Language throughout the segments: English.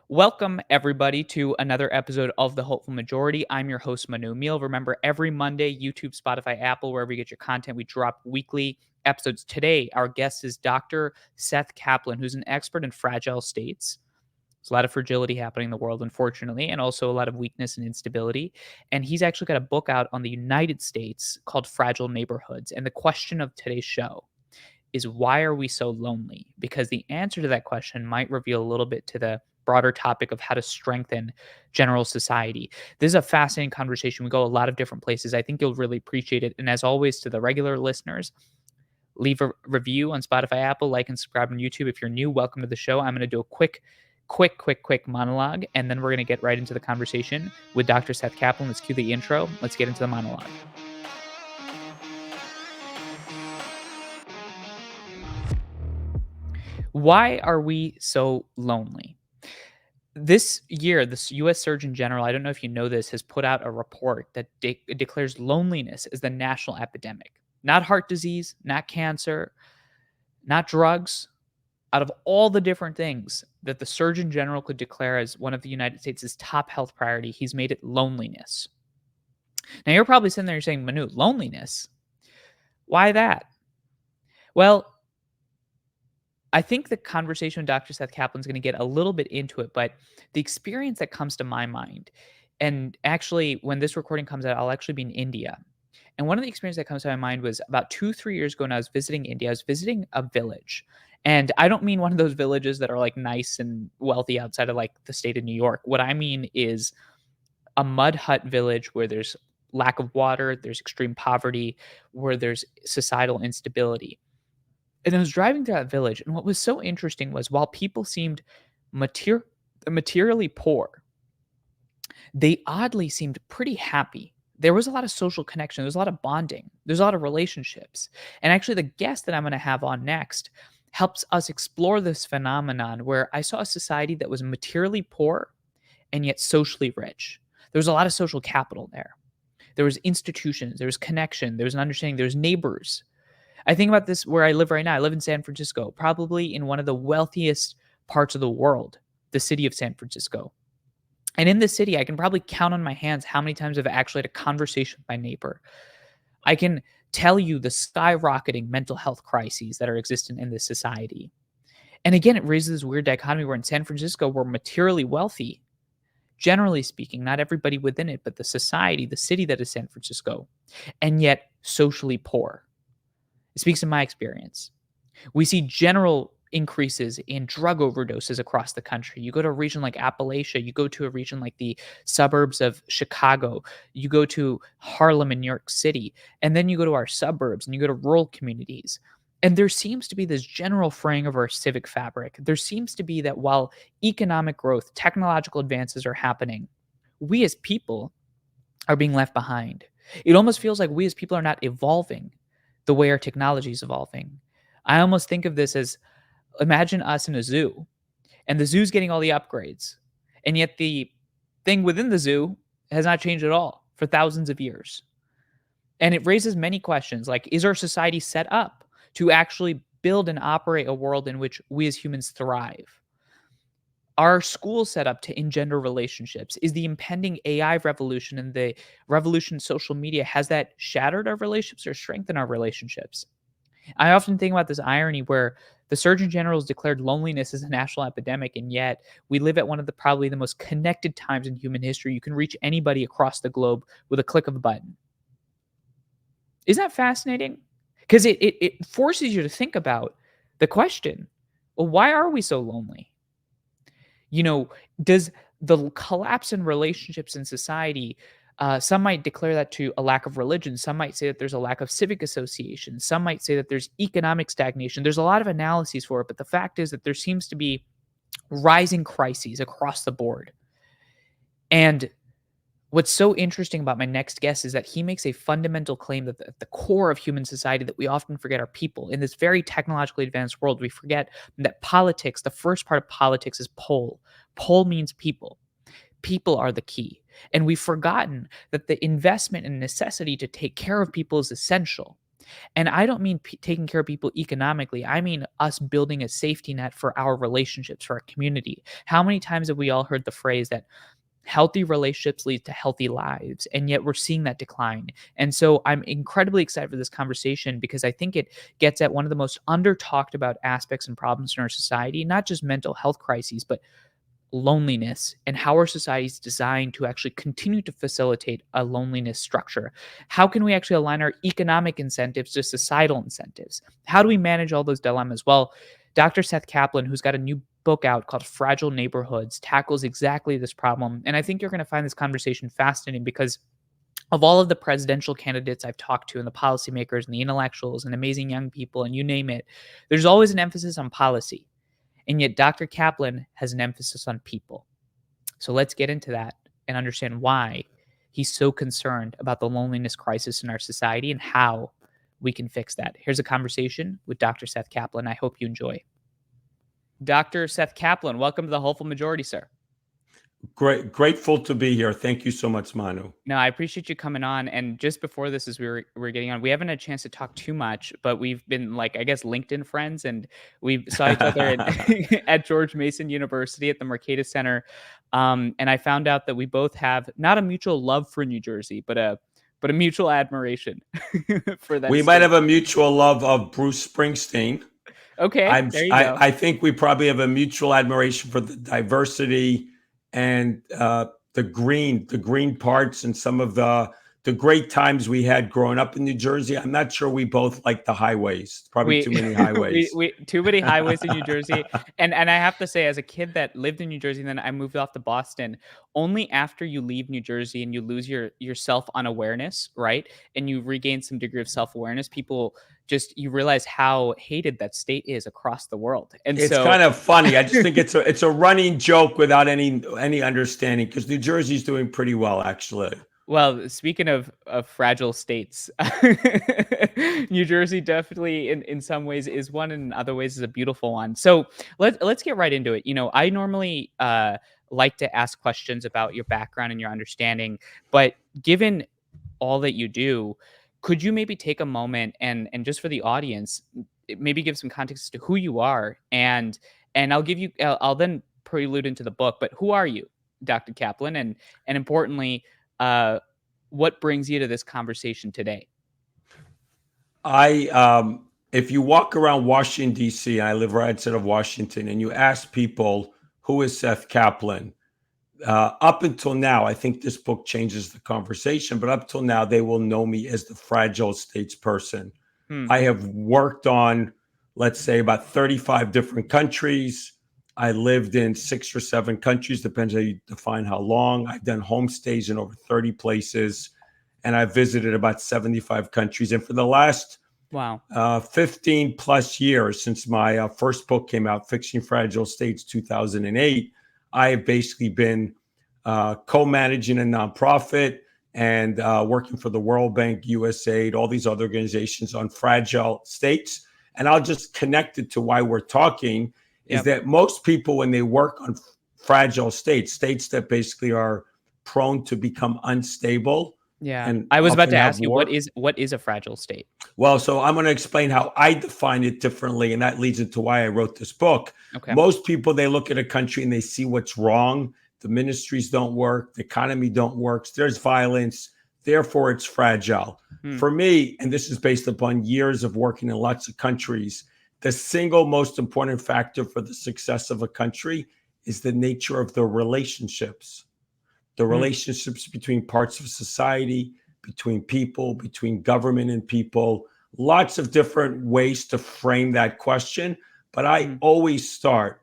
Welcome, everybody, to another episode of The Hopeful Majority. I'm your host, Manu. Remember, every Monday, YouTube, Spotify, Apple, wherever you get your content, we drop weekly episodes. Today, our guest is Dr. Seth Kaplan, who's an expert in fragile states. There's a lot of fragility happening in the world, unfortunately, and also a lot of weakness and instability. And he's actually got a book out on the United States called Fragile Neighborhoods. And the question of today's show is, why are we so lonely? Because the answer to that question might reveal a little bit to the broader topic of how to strengthen general society. This is a fascinating conversation. We go a lot of different places. I think you'll really appreciate it. And as always, to the regular listeners, leave a review on Spotify, Apple, like and subscribe on YouTube. If you're new, welcome to the show. I'm going to do a quick monologue, and then we're going to get right into the conversation with Dr. Seth Kaplan. Let's cue the intro. Let's get into the monologue. Why are we so lonely? This year, the US Surgeon General, I don't know if you know this, has put out a report that declares loneliness as the national epidemic. Not heart disease, not cancer, not drugs. Out of all the different things that the Surgeon General could declare as one of the United States' top health priority, he's made it loneliness. Now, you're probably sitting there saying, Manu, loneliness? Why that? Well, I think the conversation with Dr. Seth Kaplan is going to get a little bit into it, but the experience that comes to my mind, and actually, when this recording comes out, I'll actually be in India. And one of the experiences that comes to my mind was about 2-3 years ago when I was visiting India. I was visiting a village. And I don't mean one of those villages that are like nice and wealthy outside of like the state of New York. What I mean is a mud hut village where there's lack of water, there's extreme poverty, where there's societal instability. And I was driving through that village, and what was so interesting was while people seemed materially poor, they oddly seemed pretty happy. There was a lot of social connection. There was a lot of bonding. There's a lot of relationships. And actually, the guest that I'm going to have on next helps us explore this phenomenon where I saw a society that was materially poor and yet socially rich. There was a lot of social capital there. There was institutions. There was connection. There was an understanding. There was neighbors. I think about this where I live right now. I live in San Francisco, probably in one of the wealthiest parts of the world, the city of San Francisco. And in this city, I can probably count on my hands how many times I've actually had a conversation with my neighbor. I can tell you the skyrocketing mental health crises that are existent in this society. And again, it raises this weird dichotomy where in San Francisco, we're materially wealthy, generally speaking, not everybody within it, but the society, the city that is San Francisco, and yet socially poor. It speaks to my experience. We see general increases in drug overdoses across the country. You go to a region like Appalachia, you go to a region like the suburbs of Chicago, you go to Harlem in New York City, and then you go to our suburbs and you go to rural communities. And there seems to be this general fraying of our civic fabric. There seems to be that while economic growth, technological advances are happening, we as people are being left behind. It almost feels like we as people are not evolving the way our technology is evolving. I almost think of this as, imagine us in a zoo, and the zoo's getting all the upgrades, and yet the thing within the zoo has not changed at all for thousands of years. And it raises many questions like, is our society set up to actually build and operate a world in which we as humans thrive? Are schools set up to engender relationships? Is the impending AI revolution and the revolution in social media, has that shattered our relationships or strengthened our relationships? I often think about this irony where the Surgeon General has declared loneliness as a national epidemic, and yet we live at one of the probably the most connected times in human history. You can reach anybody across the globe with a click of a button. Isn't that fascinating? Because it forces you to think about the question, well, why are we so lonely? Does the collapse in relationships in society, some might declare that to a lack of religion. Some might say that there's a lack of civic association. Some might say that there's economic stagnation. There's a lot of analyses for it, but the fact is that there seems to be rising crises across the board. And what's so interesting about my next guest is that he makes a fundamental claim that at the core of human society that we often forget are people. In this very technologically advanced world, we forget that politics, the first part of politics is poll. Poll means people. People are the key. And we've forgotten that the investment and necessity to take care of people is essential. And I don't mean taking care of people economically. I mean us building a safety net for our relationships, for our community. How many times have we all heard the phrase that healthy relationships lead to healthy lives, and yet we're seeing that decline? And so I'm incredibly excited for this conversation because I think it gets at one of the most under talked about aspects and problems in our society, not just mental health crises, but loneliness, and how our society is designed to actually continue to facilitate a loneliness structure. How can we actually align our economic incentives to societal incentives? How do we manage all those dilemmas? Well, Dr. Seth Kaplan, who's got a new book out called Fragile Neighborhoods, tackles exactly this problem. And I think you're going to find this conversation fascinating because of all of the presidential candidates I've talked to, and the policymakers and the intellectuals and amazing young people, and you name it, there's always an emphasis on policy. And yet Dr. Kaplan has an emphasis on people. So let's get into that and understand why he's so concerned about the loneliness crisis in our society and how we can fix that. Here's a conversation with Dr. Seth Kaplan. I hope you enjoy. Dr. Seth Kaplan, welcome to the Hopeful Majority, sir. Grateful to be here. Thank you so much, Manu. No, I appreciate you coming on. And just before this, as we were getting on, we haven't had a chance to talk too much, but we've been, like, I guess, LinkedIn friends, and we saw each other at George Mason University at the Mercatus Center. And I found out that we both have not a mutual love for New Jersey, but a mutual admiration for that. We might have a mutual love of Bruce Springsteen. Okay, there you go. I think we probably have a mutual admiration for the diversity and the green parts and some of the great times we had growing up in New Jersey. I'm not sure we both like the highways. Probably too many highways. Too many highways in New Jersey. And I have to say, as a kid that lived in New Jersey, and then I moved off to Boston, only after you leave New Jersey and you lose your self-unawareness, right? And you regain some degree of self-awareness, you realize how hated that state is across the world. And it's kind of funny. I just think it's a running joke without any understanding, because New Jersey's doing pretty well, actually. Well, speaking of fragile states, New Jersey definitely in some ways is one, and in other ways is a beautiful one. So let's get right into it. I normally like to ask questions about your background and your understanding, but given all that you do, could you maybe take a moment and just for the audience, maybe give some context as to who you are, and I'll then prelude into the book. But who are you, Dr. Kaplan, and importantly, what brings you to this conversation today? If you walk around Washington, D.C., I live right outside of Washington, and you ask people, who is Seth Kaplan? Up until now, I think this book changes the conversation, but up till now, they will know me as the fragile states person. I have worked on, let's say, about 35 different countries. I lived in 6 or 7 countries, depends how you define how long. I've done homestays in over 30 places, and I've visited about 75 countries. And for the last 15 plus years, since my first book came out, Fixing Fragile States, 2008, I have basically been co-managing a nonprofit and working for the World Bank, USAID, all these other organizations on fragile states. And I'll just connect it to why we're talking. Is that most people, when they work on fragile states that basically are prone to become unstable. Yeah. And I was about to ask you, what is a fragile state? Well, so I'm going to explain how I define it differently, and that leads into why I wrote this book. Okay. Most people, they look at a country and they see what's wrong. The ministries don't work. The economy don't work. There's violence. Therefore, it's fragile. For me, and this is based upon years of working in lots of countries, the single most important factor for the success of a country is the nature of the relationships. The relationships between parts of society, between people, between government and people. Lots of different ways to frame that question. But I always start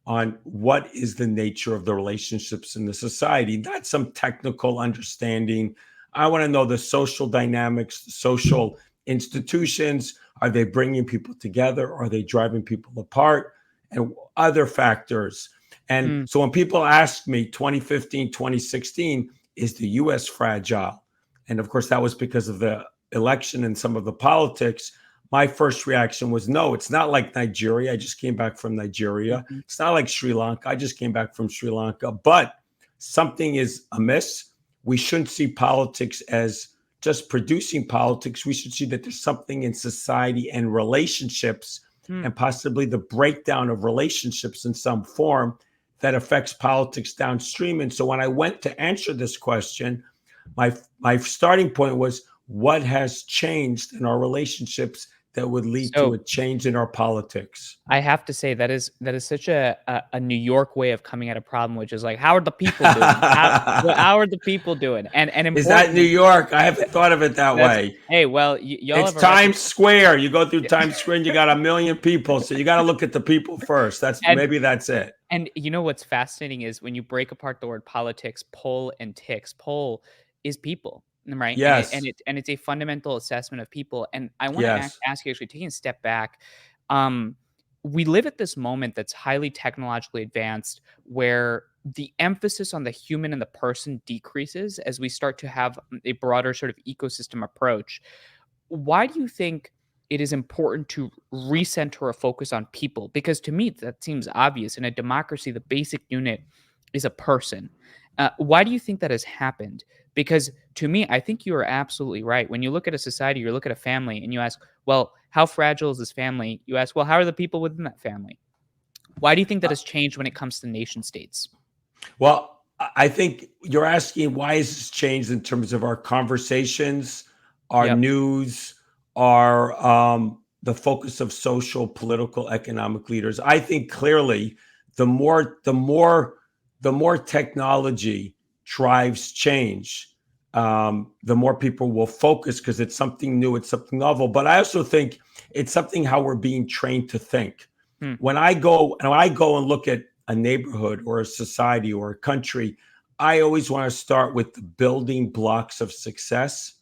on what is the nature of the relationships in the society, not some technical understanding. I want to know the social dynamics, the social institutions. Are they bringing people together? Are they driving people apart? And other factors. And so when people ask me 2015, 2016, is the U.S. fragile? And of course, that was because of the election and some of the politics. My first reaction was, no, it's not like Nigeria. I just came back from Nigeria. It's not like Sri Lanka. I just came back from Sri Lanka. But something is amiss. We shouldn't see politics as just producing politics. We should see that there's something in society and relationships and possibly the breakdown of relationships in some form that affects politics downstream. And so when I went to answer this question, my starting point was, what has changed in our relationships that would lead to So a change in our politics? I have to say that is such a New York way of coming at a problem, which is like, how are the people doing? How are the people doing? And Is that New importantly, York? I haven't thought of it that that's way. hey, well, y'all It's have a reputation. Times Square. You go through Times Square and you got a million people. So you got to look at the people first. And Maybe that's it. and you know what's fascinating is when you break apart the word politics, poll and ticks. Poll is people, right? And Yes. it's a fundamental assessment of people. And I want to Yes. ask you, actually, taking a step back. Um, we live at this moment that's highly technologically advanced, where the emphasis on the human and the person decreases as we start to have a broader sort of ecosystem approach. Why do you think it is important to recenter a focus on people? Because to me, that seems obvious. In a democracy, the basic unit is a person. Why do you think that has happened? Because to me, I think you are absolutely right. When you look at a society, you look at a family, and you ask, well, how fragile is this family? You ask, well, how are the people within that family? Why do you think that has changed when it comes to nation states? Well, I think you're asking, why has this changed in terms of our conversations, our Yep. news, our the focus of social, political, economic leaders. I think clearly the more technology drives change, the more people will focus because it's something new, it's something novel. But I also think it's something how we're being trained to think. Hmm. When I go and look at a neighborhood or a society or a country, I always want to start with the building blocks of success.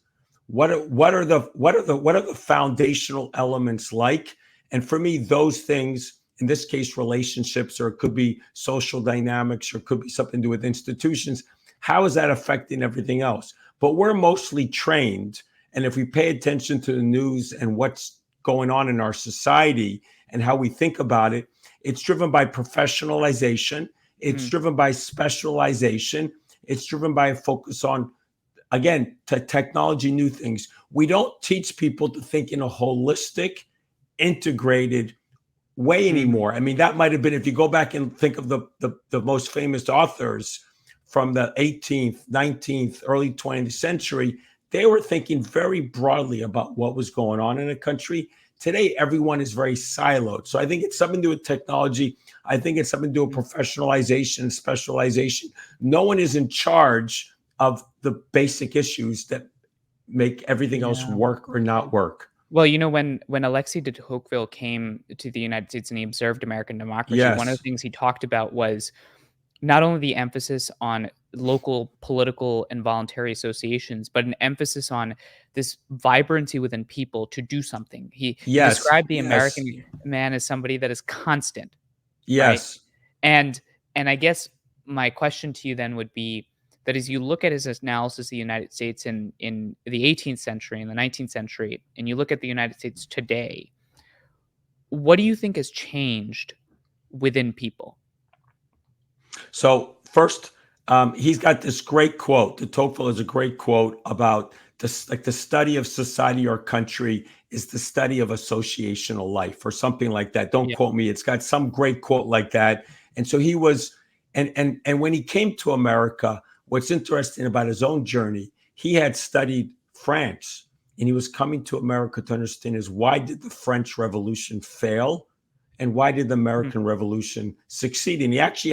What are the foundational elements like? And for me, those things, in this case, relationships, or it could be social dynamics, or it could be something to do with institutions. How is that affecting everything else? But we're mostly trained, and if we pay attention to the news and what's going on in our society and how we think about it, it's driven by professionalization. It's Hmm. driven by specialization. It's driven by a focus on, again, technology, new things. We don't teach people to think in a holistic, integrated way Hmm. anymore. I mean, that might have been, if you go back and think of the most famous authors from the 18th, 19th, early 20th century, they were thinking very broadly about what was going on in a country. Today, everyone is very siloed. So I think it's something to do with technology. I think it's something to do with professionalization and specialization. No one is in charge of the basic issues that make everything else Yeah. work or not work. Well, when Alexis de Tocqueville came to the United States and he observed American democracy, one of Yes. the things he talked about was not only the emphasis on local political and voluntary associations, but an emphasis on this vibrancy within people to do something. He Yes. described the Yes. American man as somebody that is constant, right? Yes. And I guess my question to you then would be that as you look at his analysis of the United States in the 18th century and the 19th century, and you look at the United States today, what do you think has changed within people? So first, he's got this great quote. De Tocqueville is a great quote about this, like, the study of society or country is the study of associational life, or something like that. Don't Yeah. quote me. It's got some great quote like that. And so he was, and when he came to America, what's interesting about his own journey, he had studied France, and he was coming to America to understand is, why did the French Revolution fail, and why did the Mhm. American Revolution succeed? And he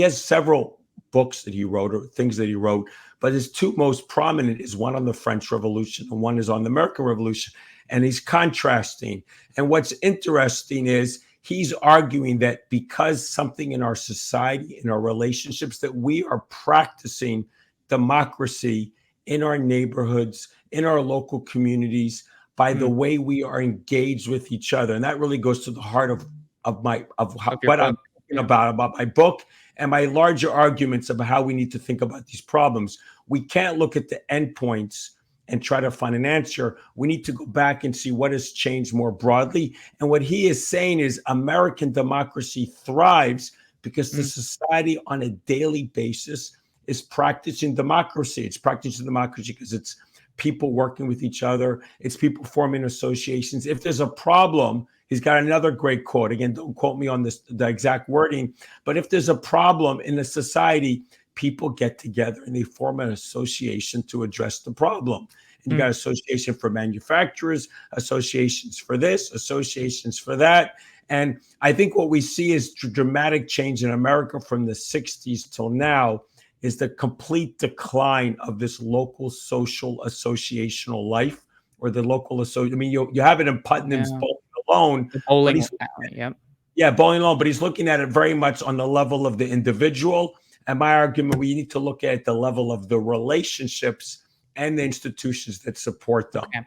has several books that he wrote, or things that he wrote, but his two most prominent is one on the French Revolution and one is on the American Revolution. And he's contrasting. And what's interesting is he's arguing that because something in our society, in our relationships, that we are practicing democracy in our neighborhoods, in our local communities, by the Mhm. way we are engaged with each other. And that really goes to the heart of Of your what I'm book. thinking Yeah. about my book and my larger arguments about how we need to think about these problems. We can't look at the endpoints and try to find an answer. We need to go back and see what has changed more broadly. And what he is saying is American democracy thrives because the Mm. society on a daily basis is practicing democracy. It's practicing democracy because it's people working with each other. It's people forming associations. If there's a problem, he's got another great quote. Again, don't quote me on this, the exact wording, but if there's a problem in the society, people get together and they form an association to address the problem. And you got association for manufacturers, associations for this, associations for that. And I think what we see is dramatic change in America from the 60s till now is the complete decline of this local social associational life, or the local association. I mean, you have it in Putnam's Yeah. Bowling Alone, The but bowling he's alley, yep. yeah, Bowling Alone, but he's looking at it very much on the level of the individual. And my argument, we need to look at the level of the relationships and the institutions that support them. Okay.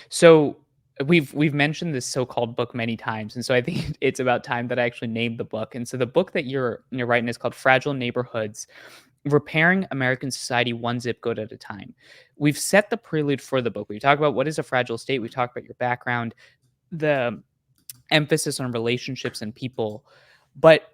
So we've mentioned this so-called book many times, and so I think it's about time that I actually named the book. And so the book that you're writing is called Fragile Neighborhoods: Repairing American Society One Zip Code at a Time. We've set the prelude for the book. We talk about what is a fragile state. We talk about your background, the emphasis on relationships and people, but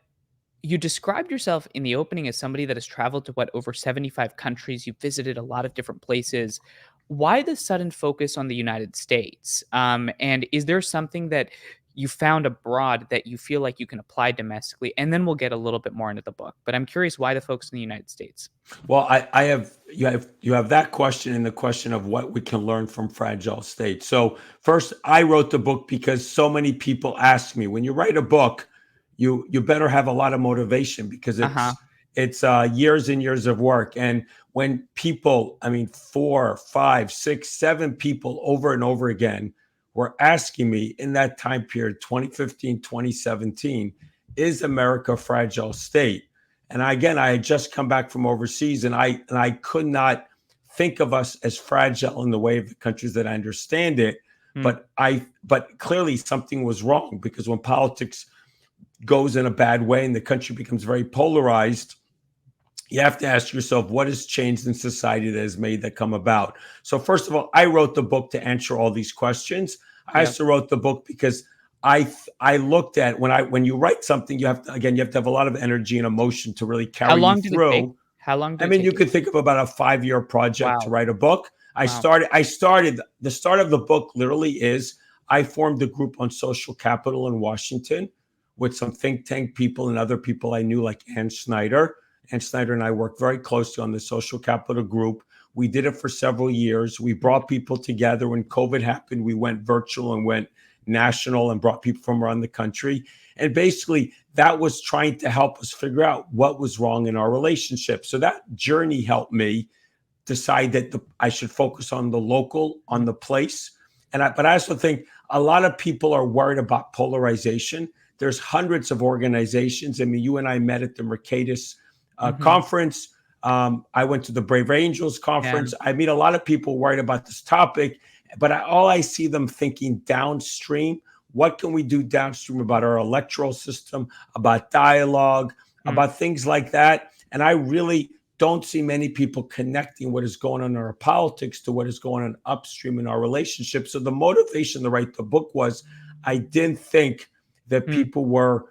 you described yourself in the opening as somebody that has traveled to over 75 countries. You've visited a lot of different places. Why the sudden focus on the United States? And is there something that you found abroad that you feel like you can apply domestically? And then we'll get a little bit more into the book. But I'm curious why the focus in the United States. Well, I have you have that question and the question of what we can learn from fragile states. So first, I wrote the book because so many people ask me, when you write a book, you better have a lot of motivation, because Uh huh. it's years and years of work. And when people, I mean, 4, 5, 6, 7 people over and over again were asking me in that time period, 2015, 2017, is America a fragile state? And again, I had just come back from overseas, and I could not think of us as fragile in the way of the countries that I understand it. Mm. But clearly something was wrong, because when politics goes in a bad way and the country becomes very polarized, you have to ask yourself, what has changed in society that has made that come about? So first of all, I wrote the book to answer all these questions. I Yep. also wrote the book because I looked at, when you write something, you have to have a lot of energy and emotion to really How carry you long did it take? through. How long I did it mean, take you you? could think of about a 5-year project to Wow. write a book. Wow. I started the start of the book literally is I formed a group on social capital in Washington with some think tank people and other people I knew, like Ann Snyder. Ann Snyder and I worked very closely on the social capital group. We did it for several years. We brought people together. When COVID happened, we went virtual and went national and brought people from around the country. And basically, that was trying to help us figure out what was wrong in our relationship. So that journey helped me decide that I should focus on the local, on the place. But I also think a lot of people are worried about polarization. There's hundreds of organizations. I mean, you and I met at the Mercatus Mhm. conference. I went to the Brave Angels Yeah. conference. I meet a lot of people worried about this topic, but all I see them thinking downstream. What can we do downstream about our electoral system, about dialogue, Mm. about things like that? And I really don't see many people connecting what is going on in our politics to what is going on upstream in our relationships. So the motivation to write the book was, I didn't think that Mm. people were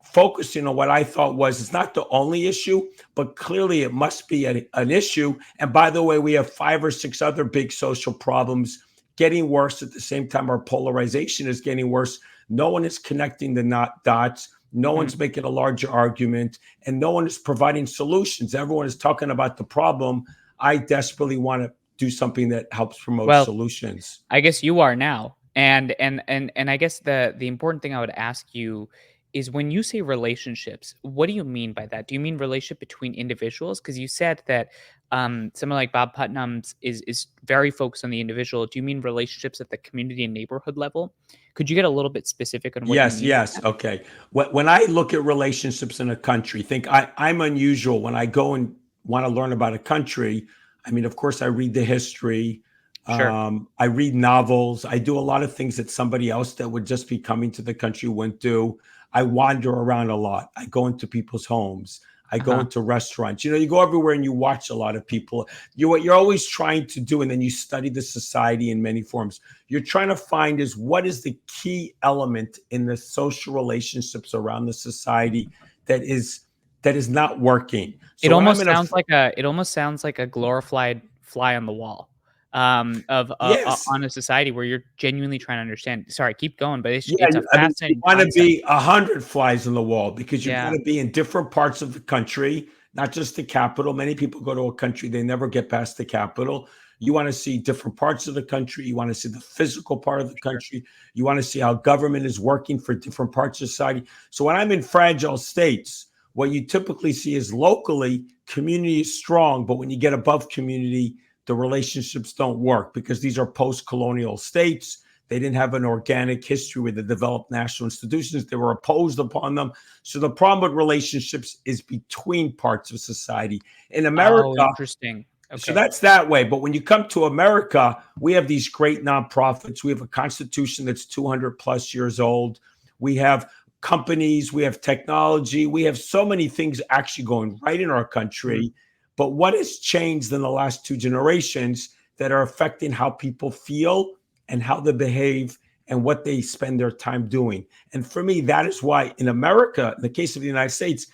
focusing on what I thought was, it's not the only issue, but clearly it must be an issue. And by the way, we have 5 or 6 other big social problems getting worse at the same time our polarization is getting worse. No one is connecting the dots. No Mm. one's making a larger argument, and no one is providing solutions. Everyone is talking about the problem. I desperately want to do something that helps promote Well, solutions. I guess you are now. And I guess the important thing I would ask you is, when you say relationships, what do you mean by that? Do you mean relationship between individuals? Because you said that someone like Bob Putnam's is very focused on the individual. Do you mean relationships at the community and neighborhood level? Could you get a little bit specific on what you Yes, mean by yes. that? Okay. When I look at relationships in a country, I'm unusual. When I go and want to learn about a country, I mean, of course, I read the history. Sure. I read novels. I do a lot of things that somebody else that would just be coming to the country wouldn't do. I wander around a lot. I go into people's homes. I go Uh-huh. into restaurants. You go everywhere and you watch a lot of people. What you're always trying to do, and then you study the society in many forms. You're trying to find is, what is the key element in the social relationships around the society that is not working. It So when I'm almost in a sounds like a glorified fly on the wall. Yes. on a society where you're genuinely trying to understand. Sorry, keep going, but Yeah, it's a I mean, you fascinating wanna concept. be 100 flies on the wall because you Yeah. gotta be in different parts of the country, not just the capital. Many people go to a country, they never get past the capital. You wanna see different parts of the country, you wanna see the physical part of the Sure. country, you wanna see how government is working for different parts of society. So when I'm in fragile states, what you typically see is locally, community is strong, but when you get above community, the relationships don't work because these are post-colonial states. They didn't have an organic history with the developed national institutions. They were opposed upon them. So the problem with relationships is between parts of society. In Oh, America, interesting. so Okay. that's that way. But when you come to America, we have these great nonprofits. We have a constitution that's 200 plus years old. We have companies, we have technology, we have so many things actually going right in our Mhm. country. But what has changed in the last two generations that are affecting how people feel and how they behave and what they spend their time doing? And for me, that is why in America, in the case of the United States,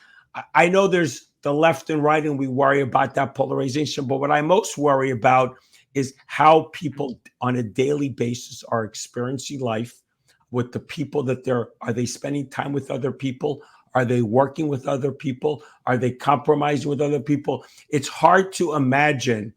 I know there's the left and right, and we worry about that polarization. But what I most worry about is how people on a daily basis are experiencing life with the people that are they spending time with other people? Are they working with other people? Are they compromising with other people? It's hard to imagine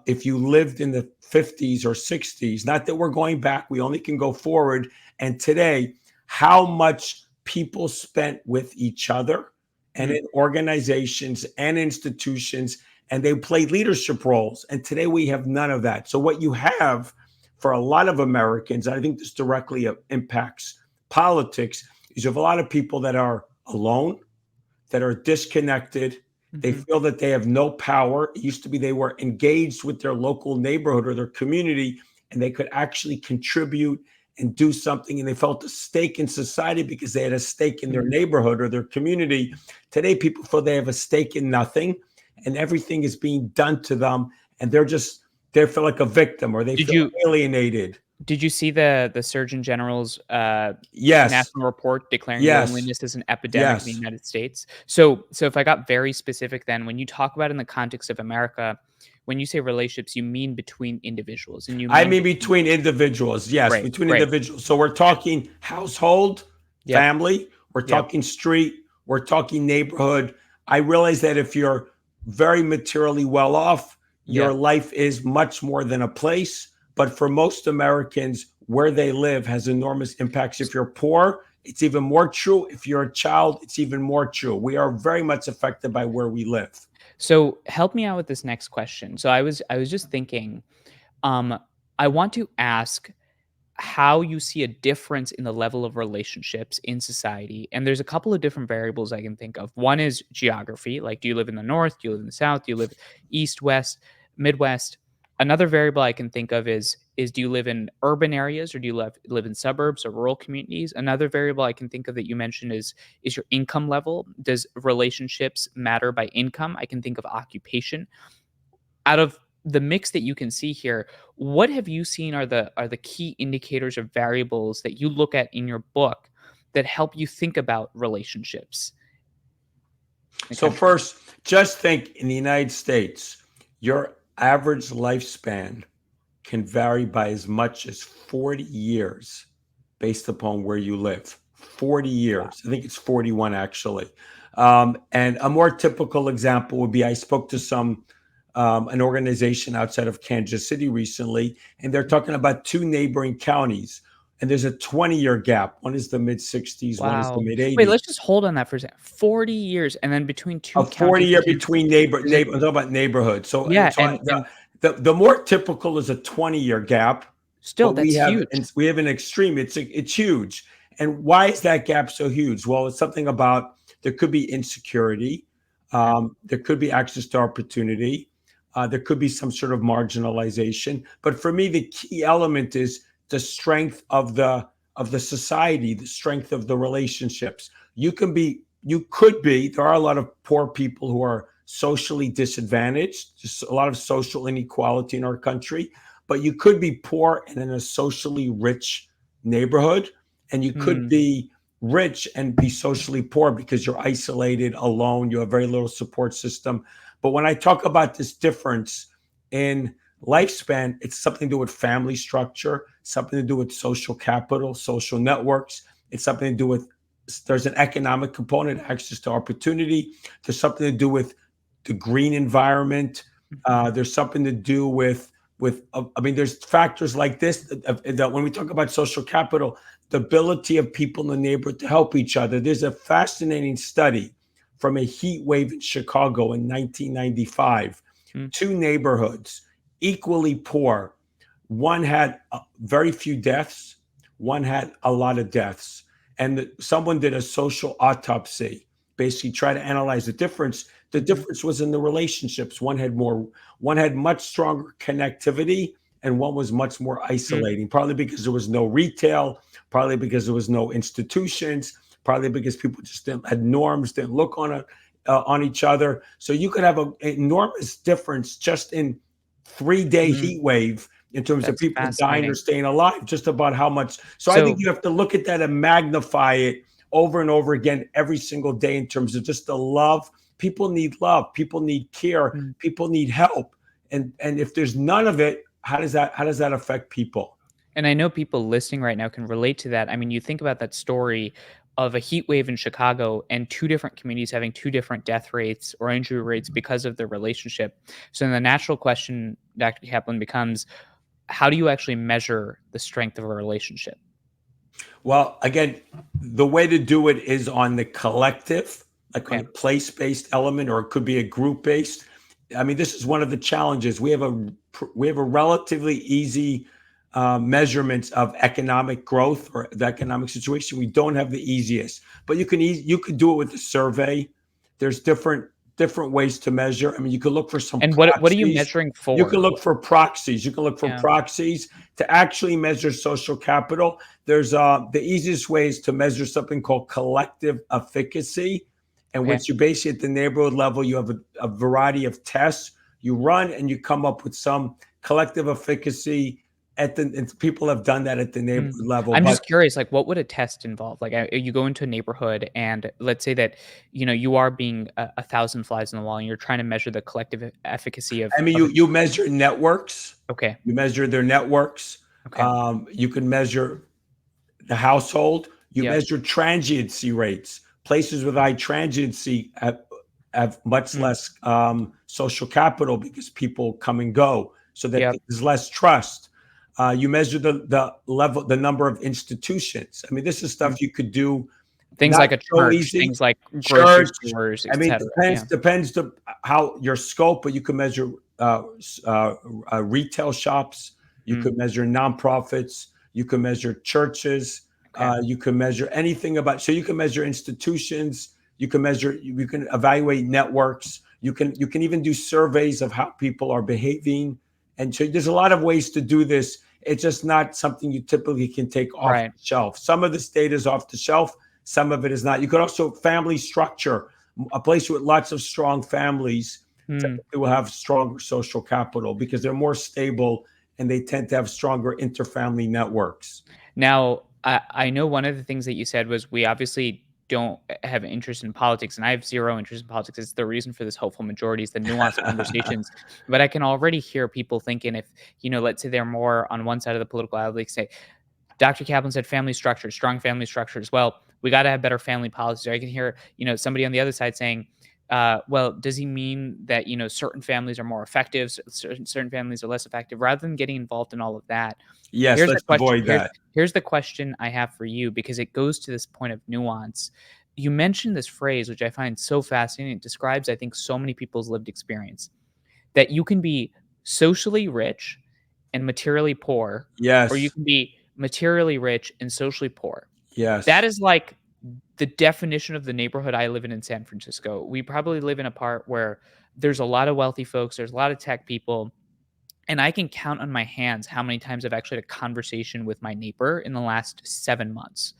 if you lived in the 50s or 60s, not that we're going back, we only can go forward. And today, how much people spent with each other and Mhm. in organizations and institutions, and they played leadership roles. And today we have none of that. So, what you have for a lot of Americans, I think this directly impacts politics, is you have a lot of people that are alone, that are disconnected. They Mhm. feel that they have no power. It used to be they were engaged with their local neighborhood or their community, and they could actually contribute and do something. And they felt a stake in society because they had a stake in their Mhm. neighborhood or their community. Today, people feel they have a stake in nothing, and everything is being done to them. And they feel like a victim or they Did feel you alienated. Did you see the Surgeon General's, Yes, national report declaring yes, loneliness as an epidemic in the yes. United States? So if I got very specific then, when you talk about in the context of America, when you say relationships, you mean between individuals, and you I mean mean, between. between individuals, yes, Great, between great. individuals. So we're talking household, Yep, family, we're yep, talking street, we're talking neighborhood. I realize that if you're very materially well off, your yep. life is much more than a place. But for most Americans, where they live has enormous impacts. If you're poor, it's even more true. If you're a child, it's even more true. We are very much affected by where we live. So help me out with this next question. So I was just thinking, um, I want to ask how you see a difference in the level of relationships in society. And there's a couple of different variables I can think of. One is geography, like do you live in the north, do you live in the south, do you live east, west, midwest? Another variable I can think of is do you live in urban areas or do you live in suburbs or rural communities? Another variable I can think of that you mentioned is your income level. Does relationships matter by income? I can think of occupation. Out of the mix that you can see here, what have you seen are the key indicators or variables that you look at in your book that help you think about relationships in the So country? first, just think in the United States, your average lifespan can vary by as much as 40 years based upon where you live. 40 Wow. years. I think it's 41 actually. And a more typical example would be I spoke to an organization outside of Kansas City recently, and they're talking about two neighboring counties. And there's a 20-year gap. One is the mid 60s, one is the Wow. mid Wait, 80s. let's just hold on that for a second. 40 years, and then between A 2 counties, 40-year between is it I'm talking about neighborhoods. So yeah, so and the more typical is a 20-year gap, still, but that's huge. we have an extreme. It's huge. And why is that gap so huge? Well, it's something about there could be insecurity, Okay. there could be access to opportunity, there could be some sort of marginalization. But for me, the key element is the strength of the society, the strength of the relationships. You could be, there are a lot of poor people who are socially disadvantaged, just a lot of social inequality in our country, but you could be poor and in a socially rich neighborhood, and you could Hmm. be rich and be socially poor because you're isolated, alone, you have very little support system. But when I talk about this difference in Lifespan, it's something to do with family structure, something to do with social capital, social networks. It's something to do with, there's an economic component, access to opportunity. There's something to do with the green environment. Mhm. There's something to do with I mean, there's factors like this that when we talk about social capital, the ability of people in the neighborhood to help each other. There's a fascinating study from a heat wave in Chicago in 1995. Mm. Two neighborhoods, equally poor. One had very few deaths, one had a lot of deaths. And someone did a social autopsy, basically try to analyze the difference. The Mhm. difference was in the relationships. One had much stronger connectivity, and one was much more Mm. isolating, probably because there was no retail, probably because there was no institutions, probably because people just didn't had norms, didn't look on each other. So you could have an enormous difference just in 3 day Mm. heat wave in terms of That's people dying or fascinating. staying alive, just about how much. So I think So you have to look at that and magnify it over and over again every single day in terms of just the love. People need love. People need care. mm. People need help. And if there's none of it, how does that affect people? And I know people listening right now can relate to that. I mean, you think about that story of a heat wave in Chicago and two different communities having two different death rates or injury rates because of their relationship. So then the natural question, Dr. Kaplan, becomes how do you actually measure the strength of a relationship? Well, again, the way to do it is on the collective, like on Okay. a place-based element, or it could be a group-based. I mean, this is one of the challenges. We have a relatively easy measurements of economic growth or the economic situation. We don't have the easiest, but you could do it with a survey. There's different ways to measure. I mean, you could look for some And what are you proxies. measuring You can for? look for proxies. You can look for Yeah. proxies to actually measure social capital. There's the easiest way is to measure something called collective efficacy, in Okay. which you basically at the neighborhood level you have a variety of tests you run and you come up with some collective efficacy and people have done that at the Mm. neighborhood level. I'm But just curious, like, what would a test involve? Like, you go into a neighborhood, and let's say that you are being a thousand flies in the wall, and you're trying to measure the collective efficacy I mean, of a. you measure networks, Okay, you measure their networks. okay, You can measure the household. You yep, measure transiency rates. Places with high transiency have much mm, less social capital because people come and go, so that yep. there's less trust. You measure the level, the number of institutions. I mean, this is Mm. stuff you could do. Things Not like a so church, easy. things like grocery Church. stores, I mean, etc. depends Yeah, depends to how your scope, but you can measure retail shops. You mm, could measure nonprofits. You can measure churches. okay, You can measure anything about. So you can measure institutions. You can measure. You can evaluate networks. You can even do surveys of how people are behaving. And so there's a lot of ways to do this. It's just not something you typically can take off right. the shelf. Some of this data is off the shelf. Some of it is not. You could also family structure. A place with lots of strong families Mm. typically will have stronger social capital because they're more stable and they tend to have stronger interfamily networks. Now, I know one of the things that you said was we obviously don't have interest in politics, and I have zero interest in politics. It's the reason for this hopeful majority is the nuanced conversations. But I can already hear people thinking if, let's say they're more on one side of the political aisle, they say, Dr. Kaplan said family structures, strong family structures. Well, we got to have better family policies. Or I can hear, somebody on the other side saying, well, does he mean that, certain families are more effective, certain families are less effective, rather than getting involved in all of that? Yes, Here's the let's question. avoid that. Here's the question I have for you because it goes to this point of nuance. You mentioned this phrase, which I find so fascinating. It describes, I think, so many people's lived experience that you can be socially rich and materially poor, or you Yes, can be materially rich and socially poor. That yes, is like the definition of the neighborhood I live in San Francisco. We probably live in a part where there's a lot of wealthy folks, there's a lot of tech people, and I can count on my hands how many times I've actually had a conversation with my neighbor in the last 7 months.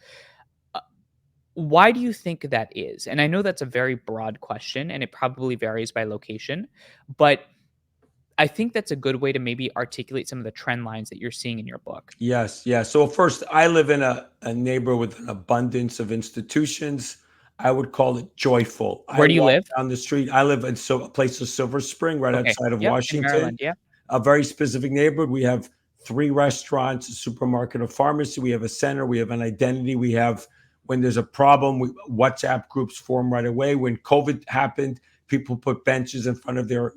Uh, why do you think that is? And I know that's a very broad question and it probably varies by location, but I think that's a good way to maybe articulate some of the trend lines that you're seeing in your book. yes, yes. So first, I live in a neighborhood with an abundance of institutions. I would call it joyful. I Where do you walk live? down the street. I live in a place of Silver Spring, right Okay. outside of Yep, in Washington. Maryland, yeah. a very specific neighborhood. We have 3 restaurants, a supermarket, a pharmacy. We have a center. We have an identity. We have, when there's a problem, WhatsApp groups form right away. When COVID happened, people put benches in front of their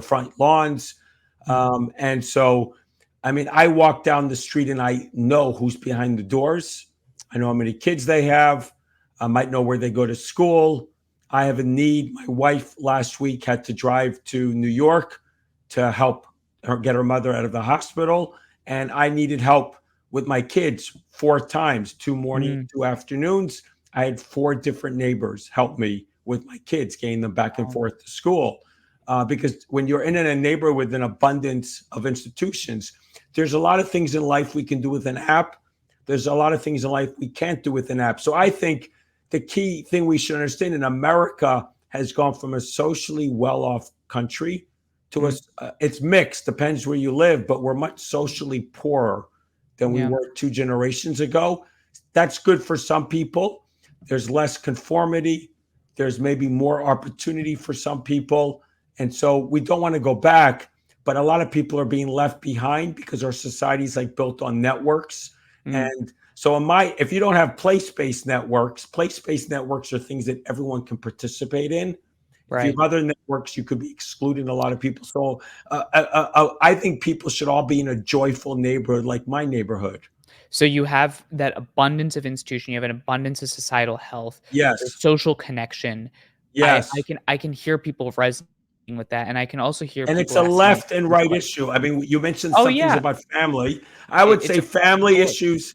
front lawns. And so, I mean, I walk down the street and I know who's behind the doors. I know how many kids they have. I might know where they go to school. I have a need. My wife last week had to drive to New York to help her get her mother out of the hospital. And I needed help with my kids 4 times, 2 mornings, 2 afternoons. I had 4 different neighbors help me with my kids, getting them back and forth to school. Because when you're in a neighborhood with an abundance of institutions, there's a lot of things in life we can do with an app. There's a lot of things in life we can't do with an app. So I think the key thing we should understand in America has gone from a socially well-off country to it's mixed, depends where you live, but we're much socially poorer than we were 2 generations ago. That's good for some people. There's less conformity. There's maybe more opportunity for some people. And so we don't want to go back, but a lot of people are being left behind because our society is like built on networks. And so if you don't have place-based networks are things that everyone can participate in. If you have other networks, you could be excluding a lot of people. So I think people should all be in a joyful neighborhood like my neighborhood. So you have that abundance of institution, you have an abundance of societal health, there's Yes. social connection. Yes. I can hear people resonating with that, and I can also hear And it's people a asking left and right issue. I mean, you mentioned Oh, some things yeah. about family. I would say family board. issues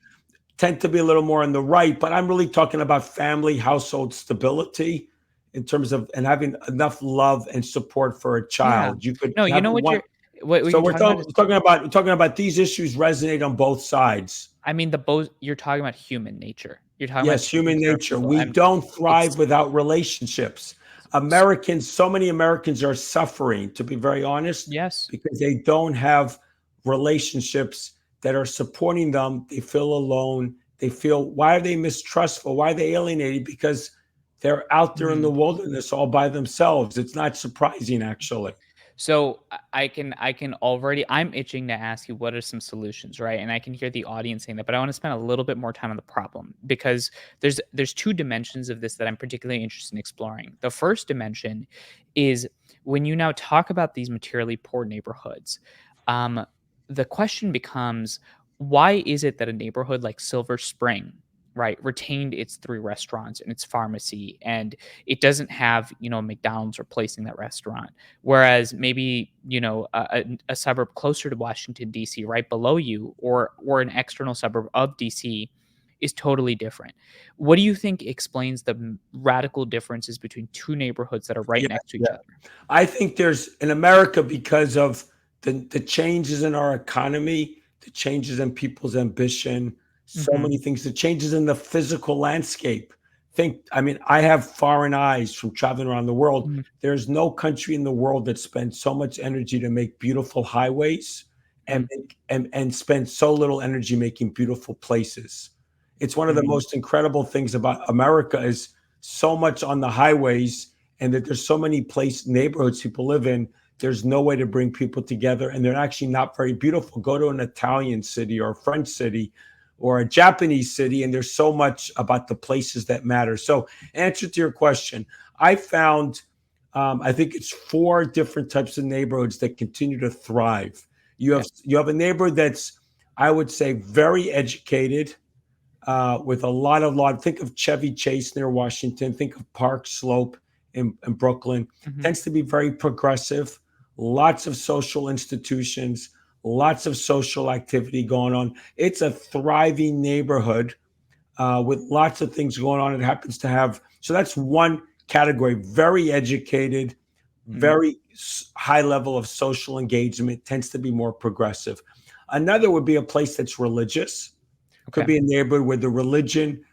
tend to be a little more on the right, but I'm really talking about family, household stability in terms of and having enough love and support for a Yeah. child. You could No, you have know what one. what So you're we're talking about talking, is we're talking about these issues resonate on both sides. I mean, the both you're talking about human nature. You're talking about Yes, taking human care of nature. people, We and don't thrive it's without relationships. s So many Americans are suffering, to be very honest, yes. because they don't have relationships that are supporting them. They feel alone. They feel, why are they mistrustful? Why are they alienated? Because they're out there in the Mhm. wilderness all by themselves. It's not surprising, actually. So I can already I'm itching to ask you what are some solutions, right? And I can hear the audience saying that, but I want to spend a little bit more time on the problem because there's 2 dimensions of this that I'm particularly interested in exploring. The first dimension is when you now talk about these materially poor neighborhoods, um, the question becomes why is it that a neighborhood like Silver Spring, right, retained its 3 restaurants and its pharmacy, and it doesn't have, McDonald's replacing that restaurant? Whereas maybe, a suburb closer to Washington, D.C., right below you, or an external suburb of D.C. is totally different. What do you think explains the radical differences between 2 neighborhoods that are right Yeah, next to each yeah. other? I think there's in America because of the changes in our economy, the changes in people's ambition, so Mhm, many things, the changes in the physical landscape. I mean, I have foreign eyes from traveling around the world. mhm, There's no country in the world that spends so much energy to make beautiful highways and mm, spend so little energy making beautiful places. It's one of the mm, most incredible things about America is so much on the highways and that there's so many neighborhoods people live in. There's no way to bring people together, and they're actually not very beautiful. Go to an Italian city or a French city or a Japanese city, and there's so much about the places that matter. So, answer to your question, I found, I think it's 4 different types of neighborhoods that continue to thrive. okay, You have a neighborhood that's, I would say, very educated, with a lot of think of Chevy Chase near Washington, think of Park Slope in Brooklyn, mhm, tends to be very progressive, lots of social institutions, lots of social activity going on. It's a thriving neighborhood with lots of things going on. It happens to have, so that's one category, very educated, mm, very high level of social engagement, tends to be more progressive. Another would be a place that's religious, could okay, be a neighborhood where the religion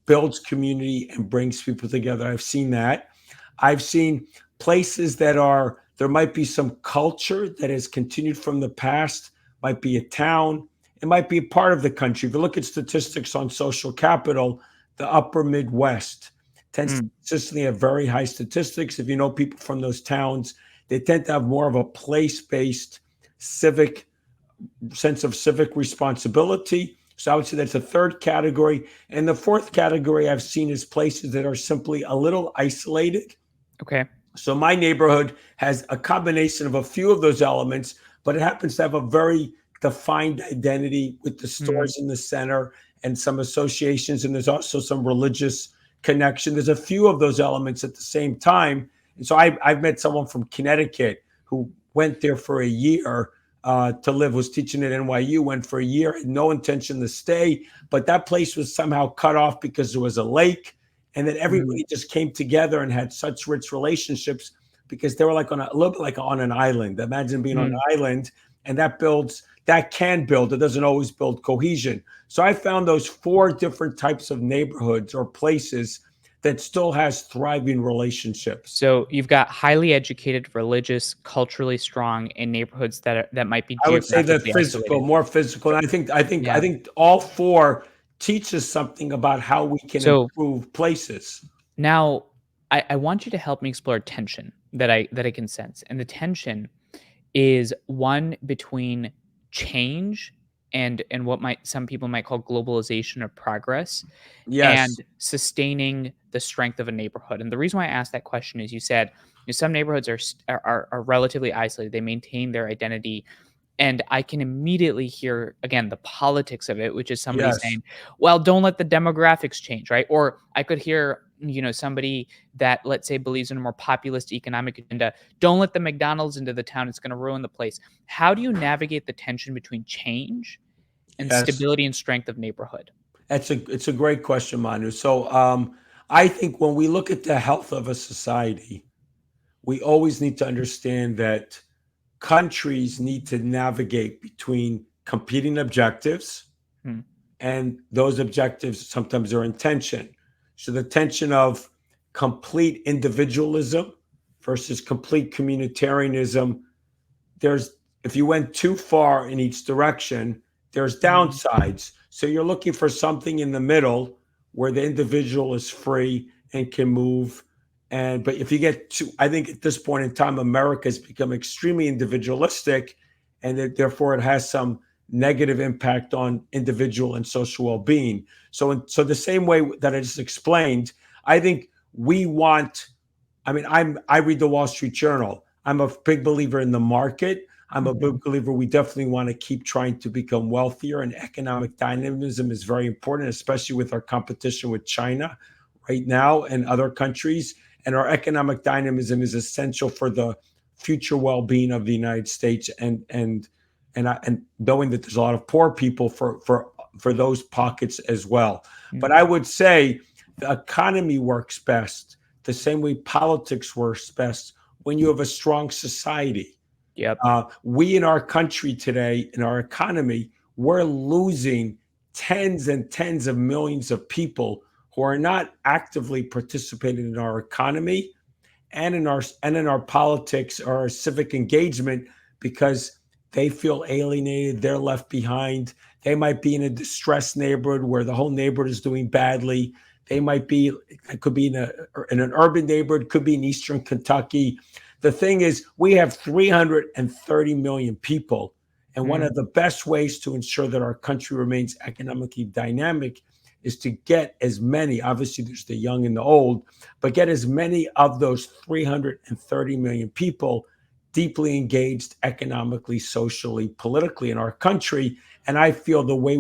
builds community and brings people together. I've seen that. I've seen places there might be some culture that has continued from the past, might be a town, it might be a part of the country. If you look at statistics on social capital, the upper Midwest tends to mm, consistently have very high statistics. If you know people from those towns, They tend to have more of a place-based civic sense of civic responsibility. So I would say that's a third category. And the fourth category I've seen is places that are simply a little isolated. Okay. So my neighborhood has a combination of a few of those elements, but it happens to have a very defined identity with the Mm, stores in the center and some associations. And there's also some religious connection. There's a few of those elements at the same time. And so I've met someone from Connecticut who went there for a year to live, was teaching at NYU, went for a year, had no intention to stay, but that place was somehow cut off because there was a lake, and then mm, everybody just came together and had such rich relationships because they were like on a little bit like on an island. Imagine being on mm. an island, and that can build. It doesn't always build cohesion. So I found those four different types of neighborhoods or places that still has thriving relationships. So you've got highly educated, religious, culturally strong in neighborhoods that might be I would say the geographically physical, isolated. more physical. So And I yeah. think all four teach us something about how we can So improve places. now I want you to help me explore tension that I can sense. And the tension is one between change and what might some people might call globalization or progress Yes, and sustaining the strength of a neighborhood. And the reason why I asked that question is you said some neighborhoods are relatively isolated. They maintain their identity, and I can immediately hear again the politics of it, which is somebody yes, saying, "Well, don't let the demographics change," right? Or I could hear, somebody that let's say believes in a more populist economic agenda, "Don't let the McDonald's into the town; it's going to ruin the place." How do you navigate the tension between change and yes. stability and strength of neighborhood? It's a great question, Manu. So I think when we look at the health of a society, we always need to understand that countries need to navigate between competing objectives, Hmm. and those objectives sometimes are in tension. So the tension of complete individualism versus complete communitarianism, there's if you went too far in each direction, there's Hmm. downsides. So you're looking for something in the middle where the individual is free and can move. And but if you get too, I think at this point in time, America has become extremely individualistic, and therefore it has some negative impact on individual and social well-being. So the same way that I just explained, I think we want. I mean, I read the Wall Street Journal. I'm a big believer in the market. I'm a Hmm. big believer we definitely want to keep trying to become wealthier, and economic dynamism is very important, especially with our competition with China right now and other countries. And our economic dynamism is essential for the future well-being of the United States, and knowing that there's a lot of poor people for those pockets as well. But Hmm. I would say the economy works best the same way politics works best when you have a strong society. Yep. We in our country today, in our economy, we're losing tens and tens of millions of people who are not actively participating in our economy and in our politics or our civic engagement because they feel alienated, they're left behind. They might be in a distressed neighborhood where the whole neighborhood is doing badly. They might be, it could be in an urban neighborhood, could be in Eastern Kentucky. The thing is, we have 330 million people. And one Hmm. of the best ways to ensure that our country remains economically dynamic is to get as many, obviously, there's the young and the old, but get as many of those 330 million people deeply engaged economically, socially, politically in our country. And I feel the way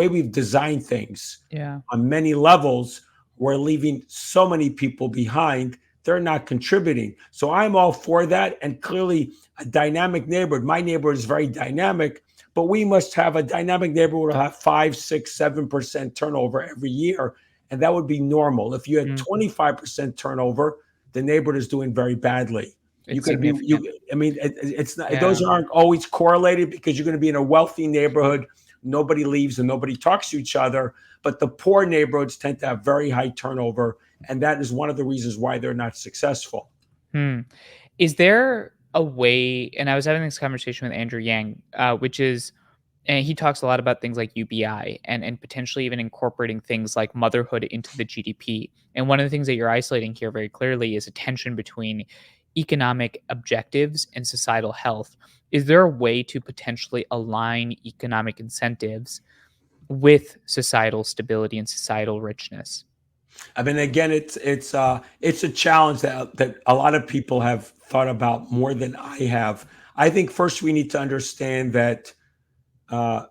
we've designed things Yeah. on many levels, we're leaving so many people behind. They're not contributing. So I'm all for that. And clearly, a dynamic neighborhood. My neighborhood is very dynamic, but we must have a dynamic neighborhood will have 5, 6, 7% turnover every year, and that would be normal. If you had Mm. 25% turnover, the neighborhood is doing very badly. You It's could be significant. you. I mean, it's not. Yeah. Those aren't always correlated because you're going to be in a wealthy neighborhood. Nobody leaves and nobody talks to each other. But the poor neighborhoods tend to have very high turnover, and that is one of the reasons why they're not successful. Hmm. Is there a way and I was having this conversation with Andrew Yang, which is And he talks a lot about things like UBI and potentially even incorporating things like motherhood into the GDP. And one of the things that you're isolating here very clearly is a tension between economic objectives and societal health. Is there a way to potentially align economic incentives with societal stability and societal richness? I mean, again, it's a challenge that a lot of people have thought about more than I have. I think first we need to understand that uh,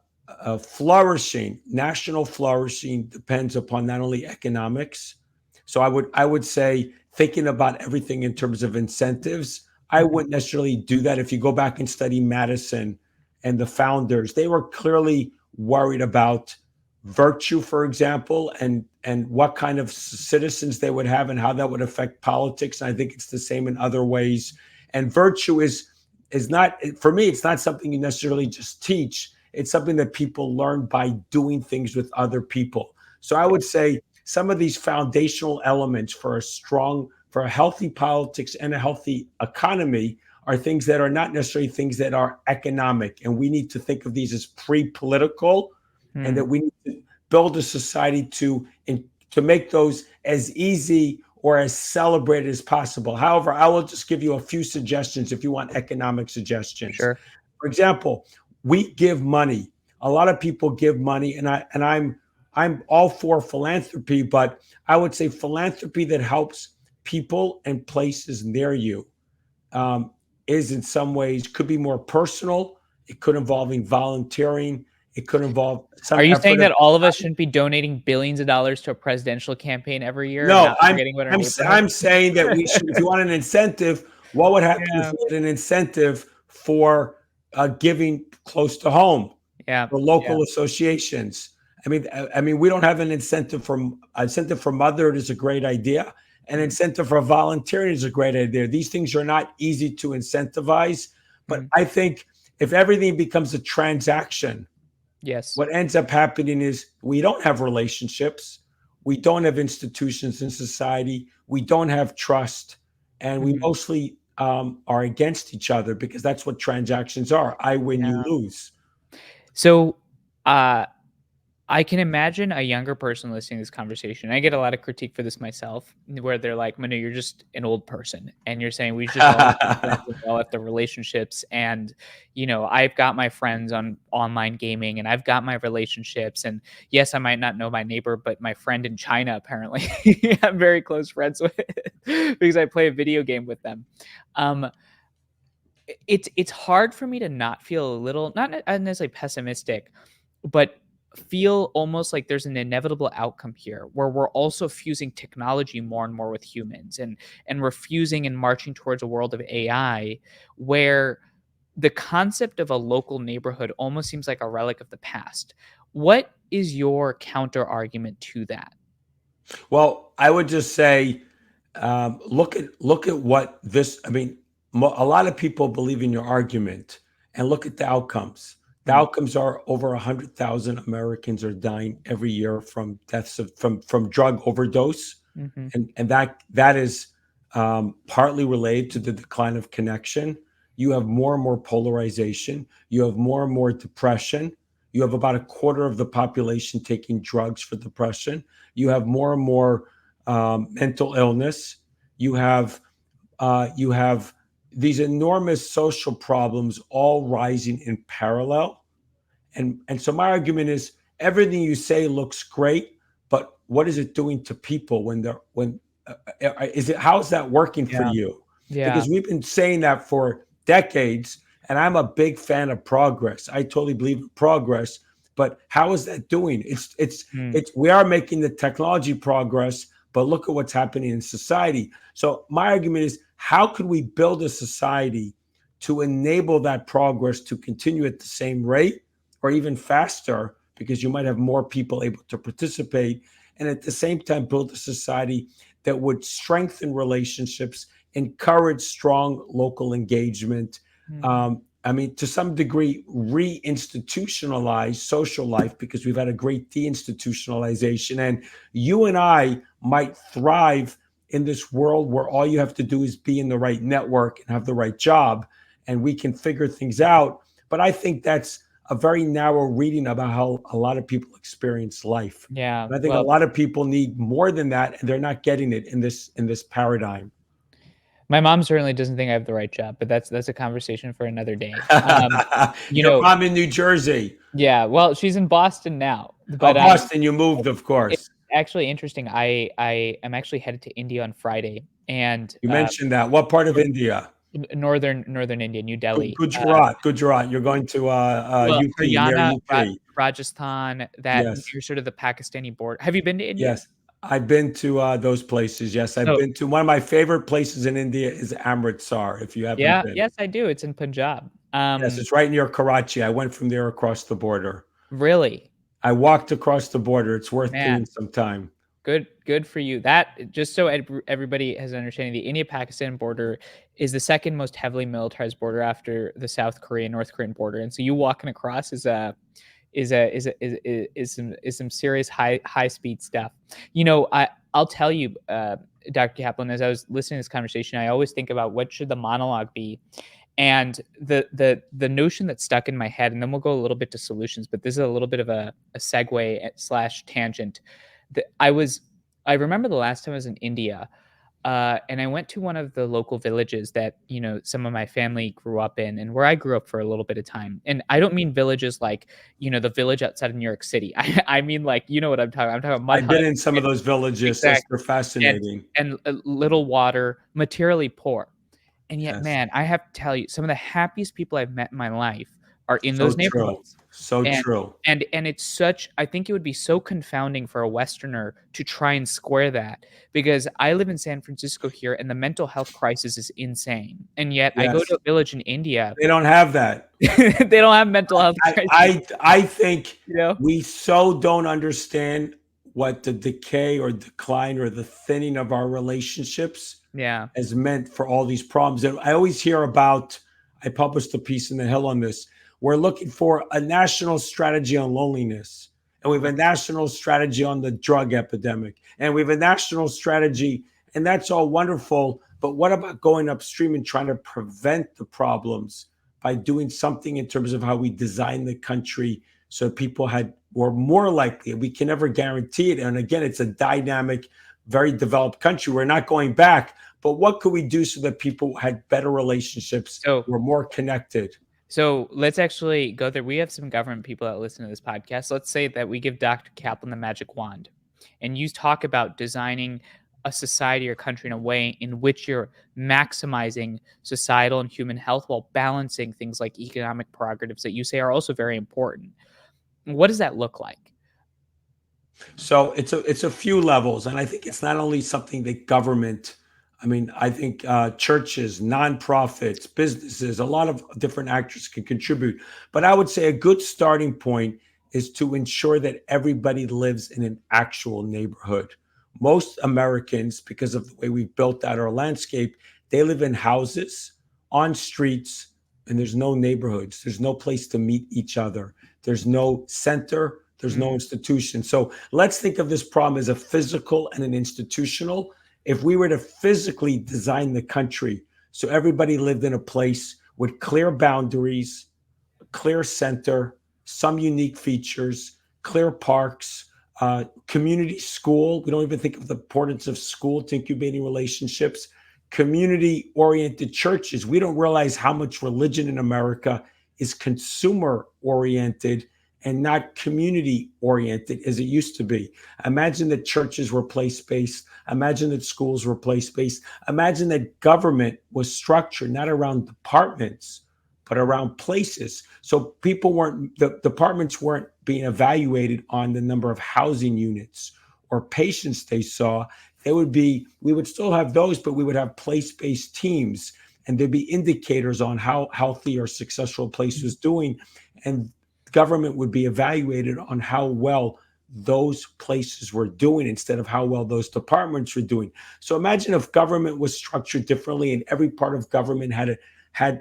flourishing, national flourishing, depends upon not only economics. So I would say thinking about everything in terms of incentives. I Mhm. wouldn't necessarily do that. If you go back and study Madison and the founders, they were clearly worried about virtue, for example, and what kind of citizens they would have and how that would affect politics. And I think it's the same in other ways. And virtue is not, for me, it's not something you necessarily just teach. It's something that people learn by doing things with other people. So I would say some of these foundational elements for a healthy politics and a healthy economy are things that are not necessarily things that are economic. And we need to think of these as pre-political, and that Mm, we need to build a society to make those as easy or as celebrated as possible. However, I will just give you a few suggestions if you want economic suggestions. sure. For example, we give money. A lot of people give money, and I'm all for philanthropy, but I would say philanthropy that helps people and places near you um, is in some ways could be more personal. It could involve volunteering. It could involve Are some you saying effort of that all of us shouldn't be donating billions of dollars to a presidential campaign every year and no. not I'm forgetting about our I'm neighborhood? I'm saying that we should. If you want an incentive, what would happen if Yeah. we had an incentive for giving close to home? Yeah. For Yeah. local associations. I mean, we don't have an incentive for motherhood is a great idea. An Mm, incentive for volunteering is a great idea. These things are not easy to incentivize, but mm. I think if everything becomes a transaction, Yes. what ends up happening is we don't have relationships, we don't have institutions in society, we don't have trust, and we Mhm. mostly are against each other because that's what transactions are. I win, you Yeah. lose. So, uh I can imagine a younger person listening to this conversation. I get a lot of critique for this myself, where they're like, "Manu, you're just an old person, and you're saying we should just all have to be friends and we all have to relationships." And I've got my friends on online gaming, and I've got my relationships. And yes, I might not know my neighbor, but my friend in China apparently I'm very close friends with because I play a video game with them. Um, it's hard for me to not feel a little not necessarily pessimistic, but feel almost like there's an inevitable outcome here where we're also fusing technology more and more with humans and refusing and marching towards a world of AI where the concept of a local neighborhood almost seems like a relic of the past. What is your counter argument to that? Well, I would just say, look at what this. I mean, a lot of people believe in your argument, and look at the outcomes. The Mm, outcomes are over 100,000 Americans are dying every year from deaths from drug overdose, mhm, and that is partly related to the decline of connection. You have more and more polarization. You have more and more depression. You have about a quarter of the population taking drugs for depression. You have more and more mental illness. You have these enormous social problems all rising in parallel. And so my argument is everything you say looks great, but what is it doing to people is it how's that working for yeah, you? yeah, Because we've been saying that for decades, and I'm a big fan of progress. I totally believe in progress, but how is that doing? mm, We are making the technology progress, but look at what's happening in society. So my argument is how could we build a society to enable that progress to continue at the same rate or even faster because you might have more people able to participate, and at the same time build a society that would strengthen relationships, encourage strong local engagement. mm, I mean, to some degree, reinstitutionalize social life because we've had a great deinstitutionalization. And you and I might thrive in this world where all you have to do is be in the right network and have the right job, and we can figure things out. But I think that's a very narrow reading about how a lot of people experience life. Yeah. And I think a Well, lot of people need more than that, and they're not getting it in this paradigm. my mom certainly doesn't think I have the right job, but that's a conversation for another day. You Your know, mom in New Jersey. yeah, well, she's in Boston now, Oh, but, Boston, you moved, of it's course. actually interesting. I am actually headed to India on Friday, and, You mentioned that. What part of nor India? northern India, New Delhi. Gujarat, Gujarat. You're going to Well, UP, near Haryana, UP. Rajasthan, that Yes. near sort of the Pakistani border. Have you been to India? Yes. I've been to those places. Yes, I've So been to one of my favorite places in India is Amritsar, if you haven't yeah, been. yes, I do. It's in Punjab. Yes, it's right near Karachi. I went from there across the border. Really? I walked across the border. It's worth doing Man. sometime. Good for you. That just so everybody has an understanding, the India-Pakistan border is the second most heavily militarized border after the South Korean, North Korean border, and so you walking across is some serious high speed stuff. I'll tell you, Dr. Kaplan, as I was listening to this conversation, I always think about what should the monologue be, and the notion that stuck in my head, and then we'll go a little bit to solutions, but this is a little bit of a segue slash tangent. That I remember the last time I was in India, and I went to one of the local villages that some of my family grew up in, and where I grew up for a little bit of time. And I don't mean villages like the village outside of New York City. I mean like what I'm talking. I'm talking about mud I've been huts, in some of those villages. Yes, exactly, they're and fascinating. little water, materially poor. And yet, Yes. man, I have to tell you, some of the happiest people I've met in my life are in So those true. neighborhoods. So And true. it's such I think it would be so confounding for a Westerner to try and square that, because I live in San Francisco here, and the mental health crisis is insane. And yet I go to Yes. a village in India, They don't have that. they don't have mental health I crisis, I I think you know? we so don't understand what the decay or decline or the thinning of our relationships Yeah. has meant for all these problems. And I always hear about, I published a piece in The Hill on this. We're looking for a national strategy on loneliness. And we have a national strategy on the drug epidemic. And we have a national strategy, and that's all wonderful. But what about going upstream and trying to prevent the problems by doing something in terms of how we design the country so people were more likely? We can never guarantee it. And again, it's a dynamic, very developed country. We're not going back, but what could we do so that people had better relationships, So were more connected? So let's actually go there. We have some government people that listen to this podcast. Let's say that we give Dr. Kaplan the magic wand, and you talk about designing a society or country in a way in which you're maximizing societal and human health while balancing things like economic prerogatives that you say are also very important. What does that look like? So it's a few levels, and I think it's not only something that government. I mean, I think churches, nonprofits, businesses, a lot of different actors can contribute. But I would say a good starting point is to ensure that everybody lives in an actual neighborhood. Most Americans, because of the way we've built out our landscape, they live in houses, on streets, and there's no neighborhoods. There's no place to meet each other. There's no center. There's no Mm, institution. So let's think of this problem as a physical and an institutional. If we were to physically design the country so everybody lived in a place with clear boundaries, a clear center, some unique features, clear parks, community school. We don't even think of the importance of school to incubating relationships. Community oriented churches. We don't realize how much religion in America is consumer oriented and not community oriented as it used to be. Imagine that churches were place based. Imagine that schools were place based. Imagine that government was structured not around departments, but around places. So the departments weren't being evaluated on the number of housing units or patients they saw. We would still have those, but we would have place based teams, and there'd be indicators on how healthy or successful a place was doing. And government would be evaluated on how well those places were doing instead of how well those departments were doing. So imagine if government was structured differently and every part of government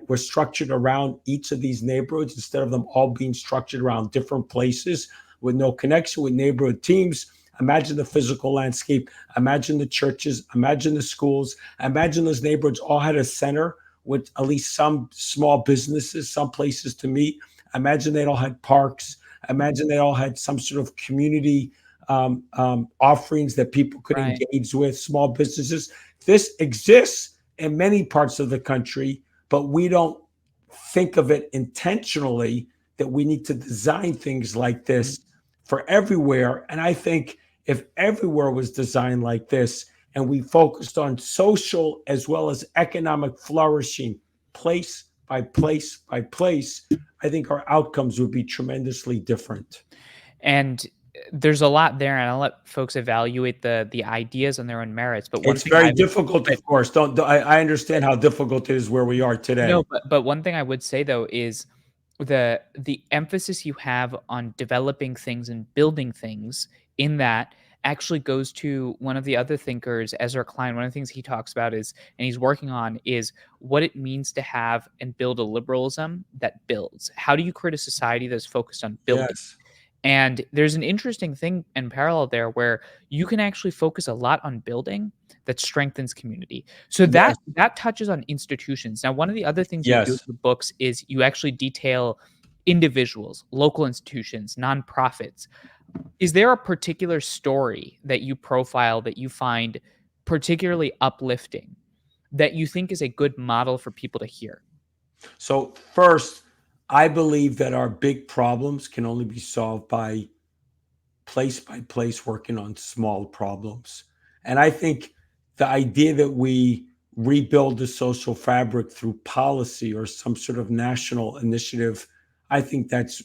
was structured around each of these neighborhoods instead of them all being structured around different places with no connection with neighborhood teams. Imagine the physical landscape. Imagine the churches. Imagine the schools. Imagine those neighborhoods all had a center with at least some small businesses, some places to meet. Imagine they all had parks. Imagine they all had some sort of community offerings that people could Right. engage with, small businesses. This exists in many parts of the country, but we don't think of it intentionally that we need to design things like Mm. this for everywhere. And I think if everywhere was designed like this and we focused on social as well as economic flourishing, place by place by place, I think our outcomes would be tremendously different. And there's a lot there, and I'll let folks evaluate the ideas on their own merits. But one It's thing I very would difficult, but of course. I understand how difficult it is where we are no, today. but one thing I would say though is the emphasis you have on developing things and building things in that actually goes to one of the other thinkers, Ezra Klein. One of the things he talks about is, and he's working on, is what it means to have and build a liberalism that builds. How do you create a society that's focused on building? Yes. And there's an interesting thing and parallel there where you can actually focus a lot on building that strengthens community. So Yes. that touches on institutions. Now, one of the other things you do with Yes. the books is you actually detail individuals, local institutions, nonprofits. Is there a particular story that you profile that you find particularly uplifting that you think is a good model for people to hear? So first, I believe that our big problems can only be solved by place working on small problems. And I think the idea that we rebuild the social fabric through policy or some sort of national initiative, I think that's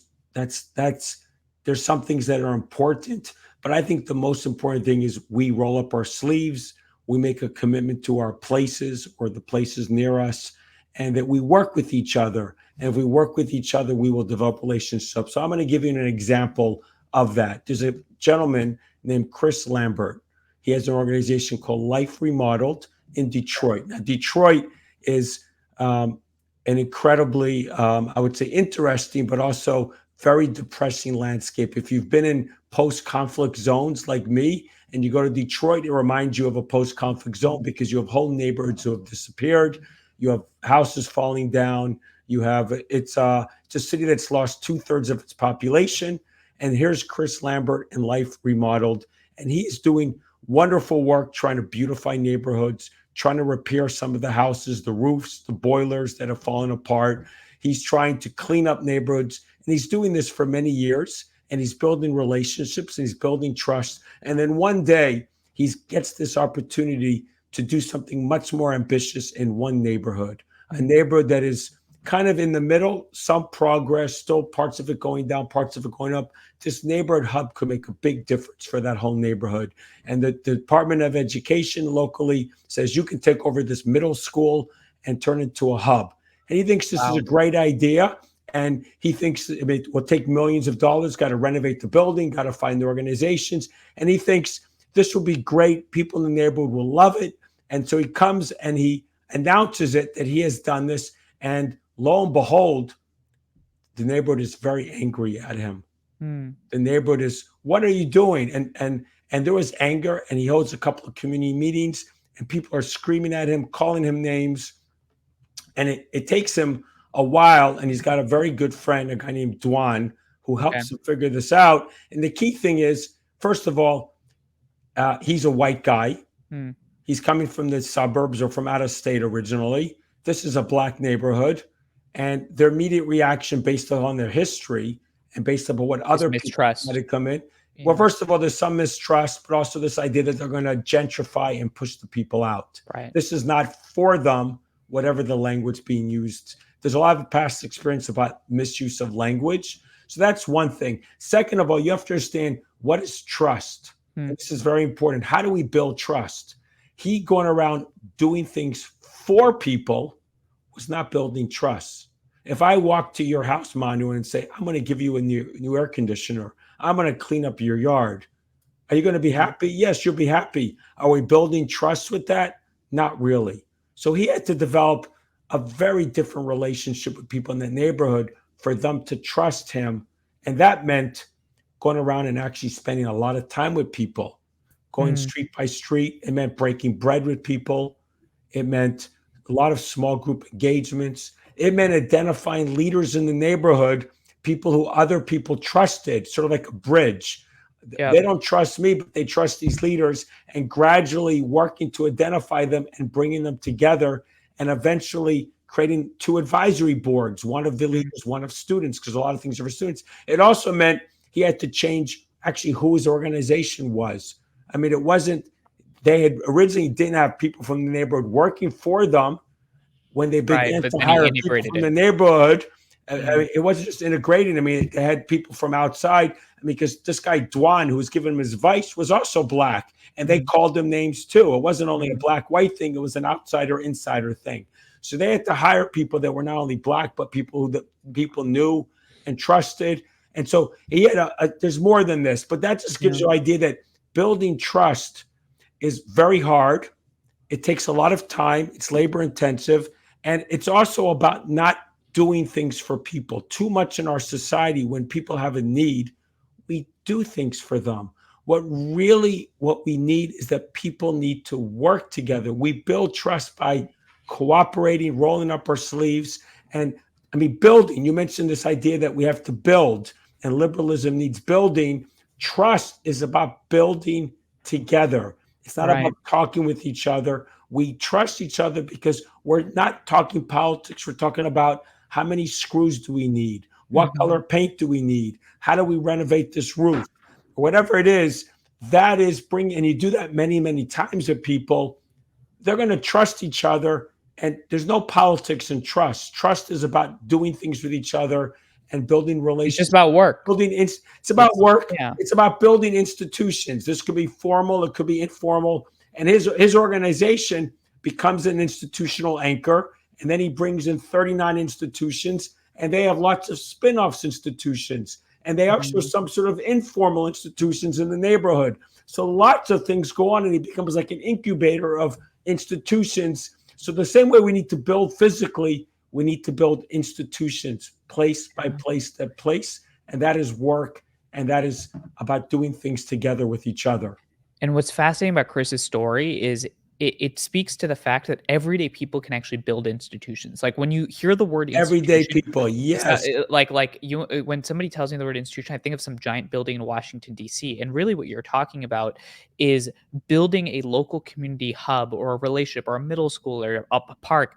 there's some things that are important, but I think the most important thing is we roll up our sleeves, we make a commitment to our places or the places near us, and that we work with each other. And if we work with each other, we will develop relationships. So I'm going to give you an example of that. There's a gentleman named Chris Lambert. He has an organization called Life Remodeled in Detroit. Now, Detroit is an incredibly, I would say, interesting, but also very depressing landscape. If you've been in post conflict zones like me, and you go to Detroit, it reminds you of a post conflict zone because you have whole neighborhoods who have disappeared. You have houses falling down. You have it's a city that's lost 2/3 of its population. And here's Chris Lambert in Life Remodeled. And he's doing wonderful work trying to beautify neighborhoods, trying to repair some of the houses, the roofs, the boilers that have fallen apart. He's trying to clean up neighborhoods. And he's doing this for many years. And he's building relationships and he's building trust. And then one day he gets this opportunity to do something much more ambitious in one neighborhood, a neighborhood that is kind of in the middle, some progress, still parts of it going down, parts of it going up. This neighborhood hub could make a big difference for that whole neighborhood. And the Department of Education locally says you can take over this middle school and turn it into a hub. And he thinks this is a Wow. great idea. And he thinks it will take millions of dollars, got to renovate the building, got to find the organizations. And he thinks this will be great. People in the neighborhood will love it. And so he comes and he announces it that he has done this. And lo and behold, the neighborhood is very angry at him. Hmm. The neighborhood is, what are you doing? And there was anger, and he holds a couple of community meetings, and people are screaming at him, calling him names. And it takes him a while, and he's got a very good friend, a guy named Dwan, who Okay. helps him figure this out. And the key thing is, first of all, he's a white guy. Hmm. He's coming from the suburbs or from out of state originally. This is a black neighborhood. And their immediate reaction based on their history and based upon what Is other people might mistrust. have come in. Well, Yeah. first of all, there's some mistrust, but also this idea that they're going to gentrify and push the people out. Right. This is not for them, whatever the language being used. There's a lot of past experience about misuse of language. So that's one thing. Second of all, you have to understand what is trust. Hmm. And this is very important. How do we build trust? He going around doing things for people was not building trust. If I walk to your house, Manu, and say, I'm going to give you a new air conditioner, I'm going to clean up your yard, are you going to be happy? Yes, you'll be happy. Are we building trust with that? Not really. So he had to develop a very different relationship with people in the neighborhood for them to trust him. And that meant going around and actually spending a lot of time with people, going Hmm. street by street. It meant breaking bread with people. It meant a lot of small group engagements. It meant identifying leaders in the neighborhood people who other people trusted, sort of like a bridge. Yeah. They don't trust me, but they trust these leaders, and gradually working to identify them and bringing them together, and eventually creating 2 advisory boards, one of the Mhm. leaders, one of students, because a lot of things are for students. It also meant he had to change actually who his organization was. I mean, it wasn't, they had originally didn't have people from the neighborhood working for them. When they Right, began but to then he hire people integrated from the it. neighborhood, I Mhm. mean, it wasn't just integrating. I mean, they had people from outside. I mean, because this guy Dwan, who was giving him his advice, was also black, and they Mhm. called him names too. It wasn't only a Mhm. black-white thing; it was an outsider-insider thing. So they had to hire people that were not only black, but people who the people knew and trusted. And so he had there's more than this, but that just gives Yeah. you an idea that building trust is very hard. It takes a lot of time. It's labor intensive. And it's also about not doing things for people. Too much in our society, when people have a need, we do things for them. What we need is that people need to work together. We build trust by cooperating, rolling up our sleeves. And I mean, building, you mentioned this idea that we have to build, and liberalism needs building. Trust is about building together. It's not about Right. talking with each other. We trust each other because we're not talking politics. We're talking about how many screws do we need? What Mhm. color paint do we need? How do we renovate this roof? Whatever it is, that is bring, and you do that many, many times with people, they're going to trust each other. And there's no politics in trust. Trust is about doing things with each other and building It's just relationships. about work. It's about It's work. yeah. It's about building institutions. This could be formal, it could be informal. And his organization becomes an institutional anchor. And then he brings in 39 institutions, and they have lots of spin-offs institutions. And they also have Mhm. some sort of informal institutions in the neighborhood. So lots of things go on, and he becomes like an incubator of institutions. So the same way we need to build physically, we need to build institutions, place by Yeah. place that place, and that is work, and that is about doing things together with each other. And what's fascinating about Chris's story is it speaks to the fact that everyday people can actually build institutions. Like when you hear the word Everyday institution, people, it's not yes, like you when somebody tells me the word institution, I think of some giant building in Washington D.C. And really, what you're talking about is building a local community hub or a relationship or a middle school or a park.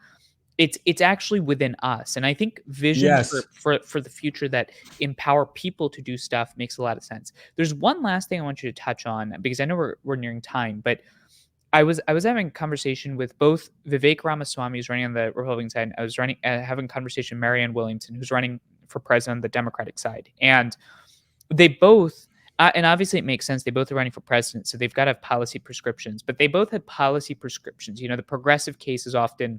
It's actually within us, and I think visions yes, for the future that empower people to do stuff makes a lot of sense. There's one last thing I want you to touch on because I know we're nearing time, but I was having a conversation with both Vivek Ramaswamy, who's running on the Republican side, and I was having a conversation with Marianne Williamson, who's running for president on the Democratic side, and they both. And obviously, it makes sense. They both are running for president, so they've got to have policy prescriptions. But they both had policy prescriptions. You know, the progressive case is often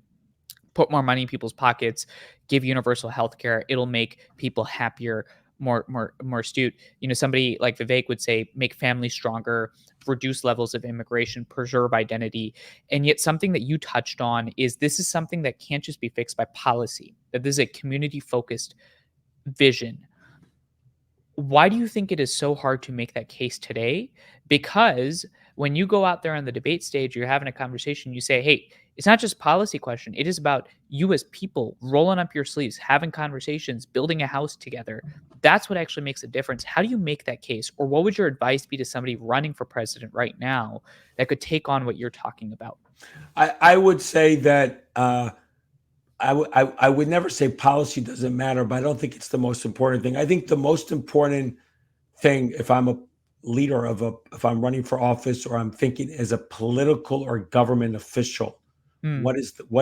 put more money in people's pockets, give universal health care. It'll make people happier, more astute. You know, somebody like Vivek would say, make families stronger, reduce levels of immigration, preserve identity. And yet something that you touched on is this is something that can't just be fixed by policy, that this is a community focused vision. Why do you think it is so hard to make that case today? Because when you go out there on the debate stage, you're having a conversation, you say, hey, it's not just policy question. It is about you as people rolling up your sleeves, having conversations, building a house together. That's what actually makes a difference. How do you make that case? Or what would your advice be to somebody running for president right now that could take on what you're talking about? I would say that I would never say policy doesn't matter, but I don't think it's the most important thing. I think the most important thing, if I'm a leader if I'm running for office or I'm thinking as a political or government official, Hmm. what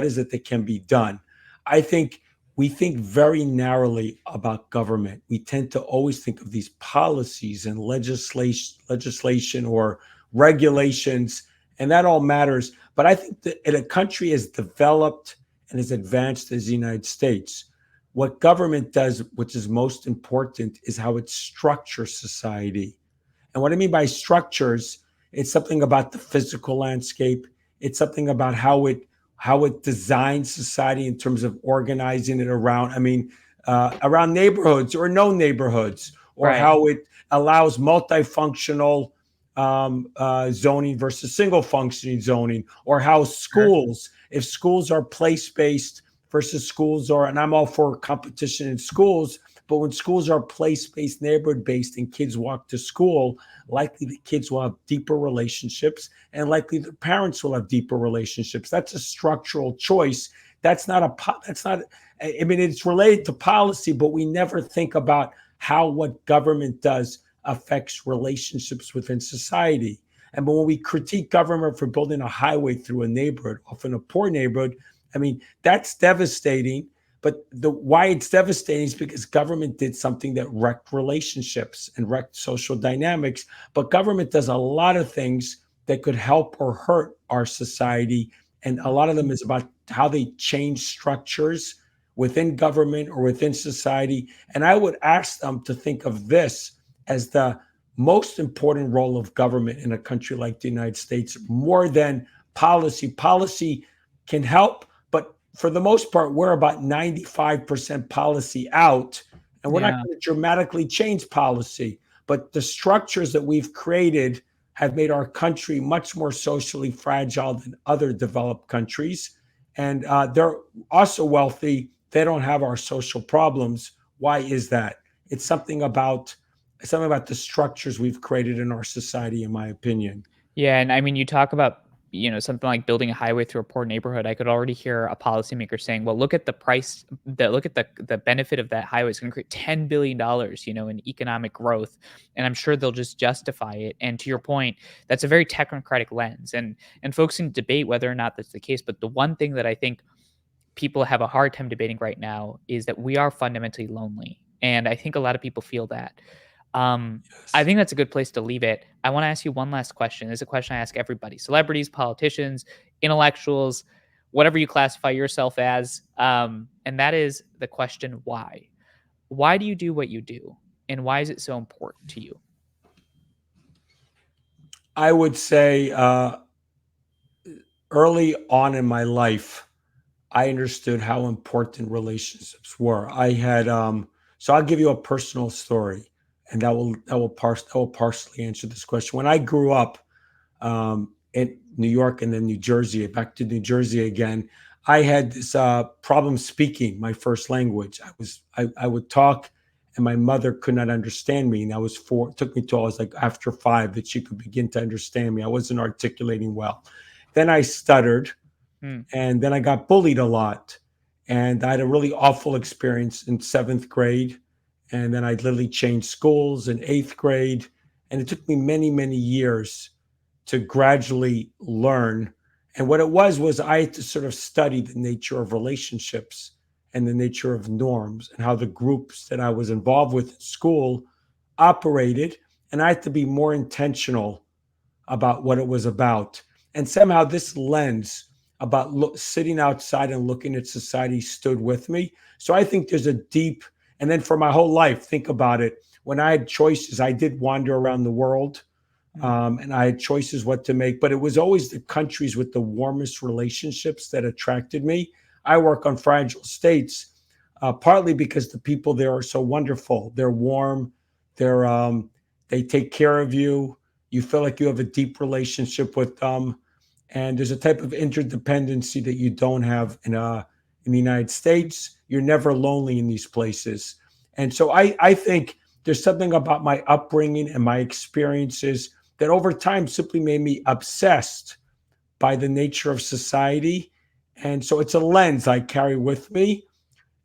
is it that can be done? I think we think very narrowly about government. We tend to always think of these policies and legislation or regulations, and that all matters. But I think that in a country as developed and as advanced as the United States, what government does, which is most important, is how it structures society. And what I mean by structures, it's something about the physical landscape. It's something about how it designs society in terms of organizing it around. I mean, around neighborhoods or no neighborhoods, or Right. how it allows multifunctional zoning versus single functioning zoning, or how Sure. schools, if schools are place based versus schools are, and I'm all for competition in schools, But when schools are place-based, neighborhood-based, and kids walk to school, likely the kids will have deeper relationships, and likely the parents will have deeper relationships. That's a structural choice. That's not, I mean, it's related to policy, but we never think about how what government does affects relationships within society. And when we critique government for building a highway through a neighborhood, often a poor neighborhood, I mean, that's devastating. But the why it's devastating is because government did something that wrecked relationships and wrecked social dynamics. But government does a lot of things that could help or hurt our society. And a lot of them is about how they change structures within government or within society. And I would ask them to think of this as the most important role of government in a country like the United States, more than policy. Policy can help, but for the most part, we're about 95% policy out, and we're not Yeah. going to dramatically change policy. But the structures that we've created have made our country much more socially fragile than other developed countries. And they're also wealthy. They don't have our social problems. Why is that? It's something about the structures we've created in our society, in my opinion. Yeah, and I mean, you talk about, something like building a highway through a poor neighborhood. I could already hear a policymaker saying, "Well, look at the price. Look at the benefit of that highway. It's going to create $10 billion, in economic growth." And I'm sure they'll just justify it. And to your point, that's a very technocratic lens, and folks can debate whether or not that's the case. But the one thing that I think people have a hard time debating right now is that we are fundamentally lonely. And I think a lot of people feel that. I Yes. think that's a good place to leave it. I want to ask you one last question. This is a question I ask everybody: celebrities, politicians, intellectuals, whatever you classify yourself as. And that is the question why? Why do you do what you do? And why is it so important to you? I would say early on in my life, I understood how important relationships were. So I'll give you a personal story, and that will partially answer this question. When I grew up in New York and then New Jersey, back to New Jersey again, I had this problem speaking my first language. I would talk, and my mother could not understand me. And I was four. It took me till I was like after five that she could begin to understand me. I wasn't articulating well. Then I stuttered, Hmm. and then I got bullied a lot. And I had a really awful experience in seventh grade. And then I literally changed schools in eighth grade. And it took me many, many years to gradually learn. And what it was I had to sort of study the nature of relationships and the nature of norms and how the groups that I was involved with in school operated. And I had to be more intentional about what it was about. And somehow this lens about sitting outside and looking at society stood with me. So I think there's a deep, and then for my whole life, think about it. When I had choices, I did wander around the world, Hmm. and I had choices what to make, but it was always the countries with the warmest relationships that attracted me. I work on fragile states, partly because the people there are so wonderful. They're warm. They're they take care of you. You feel like you have a deep relationship with them, and there's a type of interdependency that you don't have in the United States. You're never lonely in these places, and so I think there's something about my upbringing and my experiences that over time simply made me obsessed by the nature of society. And so it's a lens I carry with me.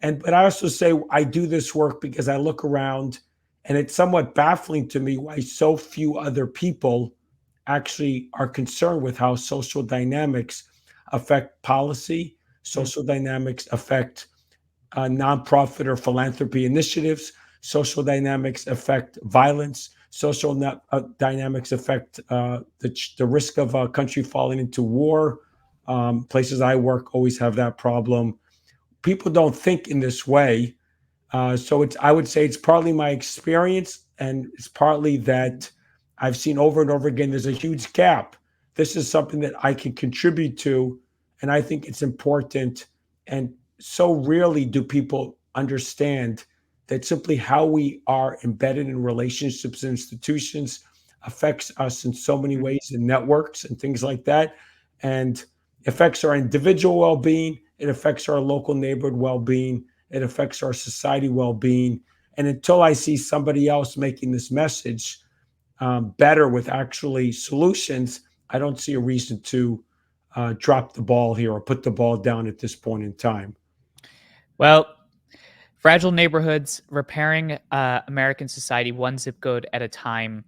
And but I also say I do this work because I look around and it's somewhat baffling to me why so few other people actually are concerned with how social dynamics affect policy, Hmm. social dynamics affect nonprofit or philanthropy initiatives. Social dynamics affect violence. Dynamics affect the risk of a country falling into war. Places I work always have that problem. People don't think in this way. So I would say it's partly my experience, and it's partly that I've seen over and over again. There's a huge gap. This is something that I can contribute to, and I think it's important. And so rarely do people understand that simply how we are embedded in relationships and institutions affects us in so many Hmm. ways, in networks and things like that, and affects our individual well-being. It affects our local neighborhood well-being. It affects our society well-being. And until I see somebody else making this message better with actually solutions, I don't see a reason to drop the ball here or put the ball down at this point in time. Well, fragile neighborhoods, repairing American society one zip code at a time.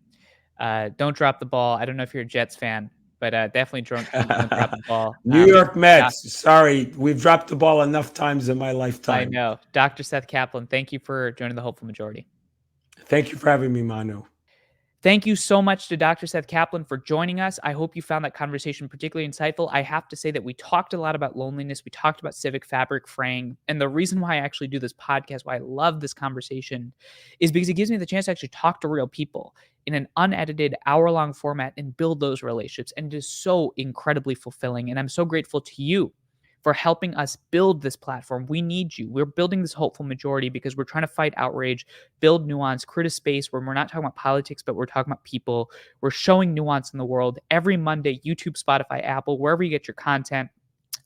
Don't drop the ball. I don't know if you're a Jets fan, but definitely don't drop the ball. New York Doc, Mets. Sorry, we've dropped the ball enough times in my I lifetime. know. Dr. Seth Kaplan, thank you for joining the Hopeful Majority. Thank you for having me, Manu. Thank you so much to Dr. Seth Kaplan for joining us. I hope you found that conversation particularly insightful. I have to say that we talked a lot about loneliness. We talked about civic fabric fraying. And the reason why I actually do this podcast, why I love this conversation, is because it gives me the chance to actually talk to real people in an unedited hour-long format and build those relationships. And it is so incredibly fulfilling. And I'm so grateful to you for helping us build this platform. We need you. We're building this hopeful majority because we're trying to fight outrage, build nuance, create a space where we're not talking about politics, but we're talking about people. We're showing nuance in the world every Monday, YouTube, Spotify, Apple, wherever you get your content.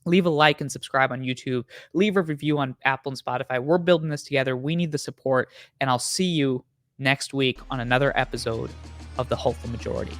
Leave a like and subscribe on YouTube. Leave a review on Apple and Spotify. We're building this together. We need the support. And I'll see you next week on another episode of The Hopeful Majority.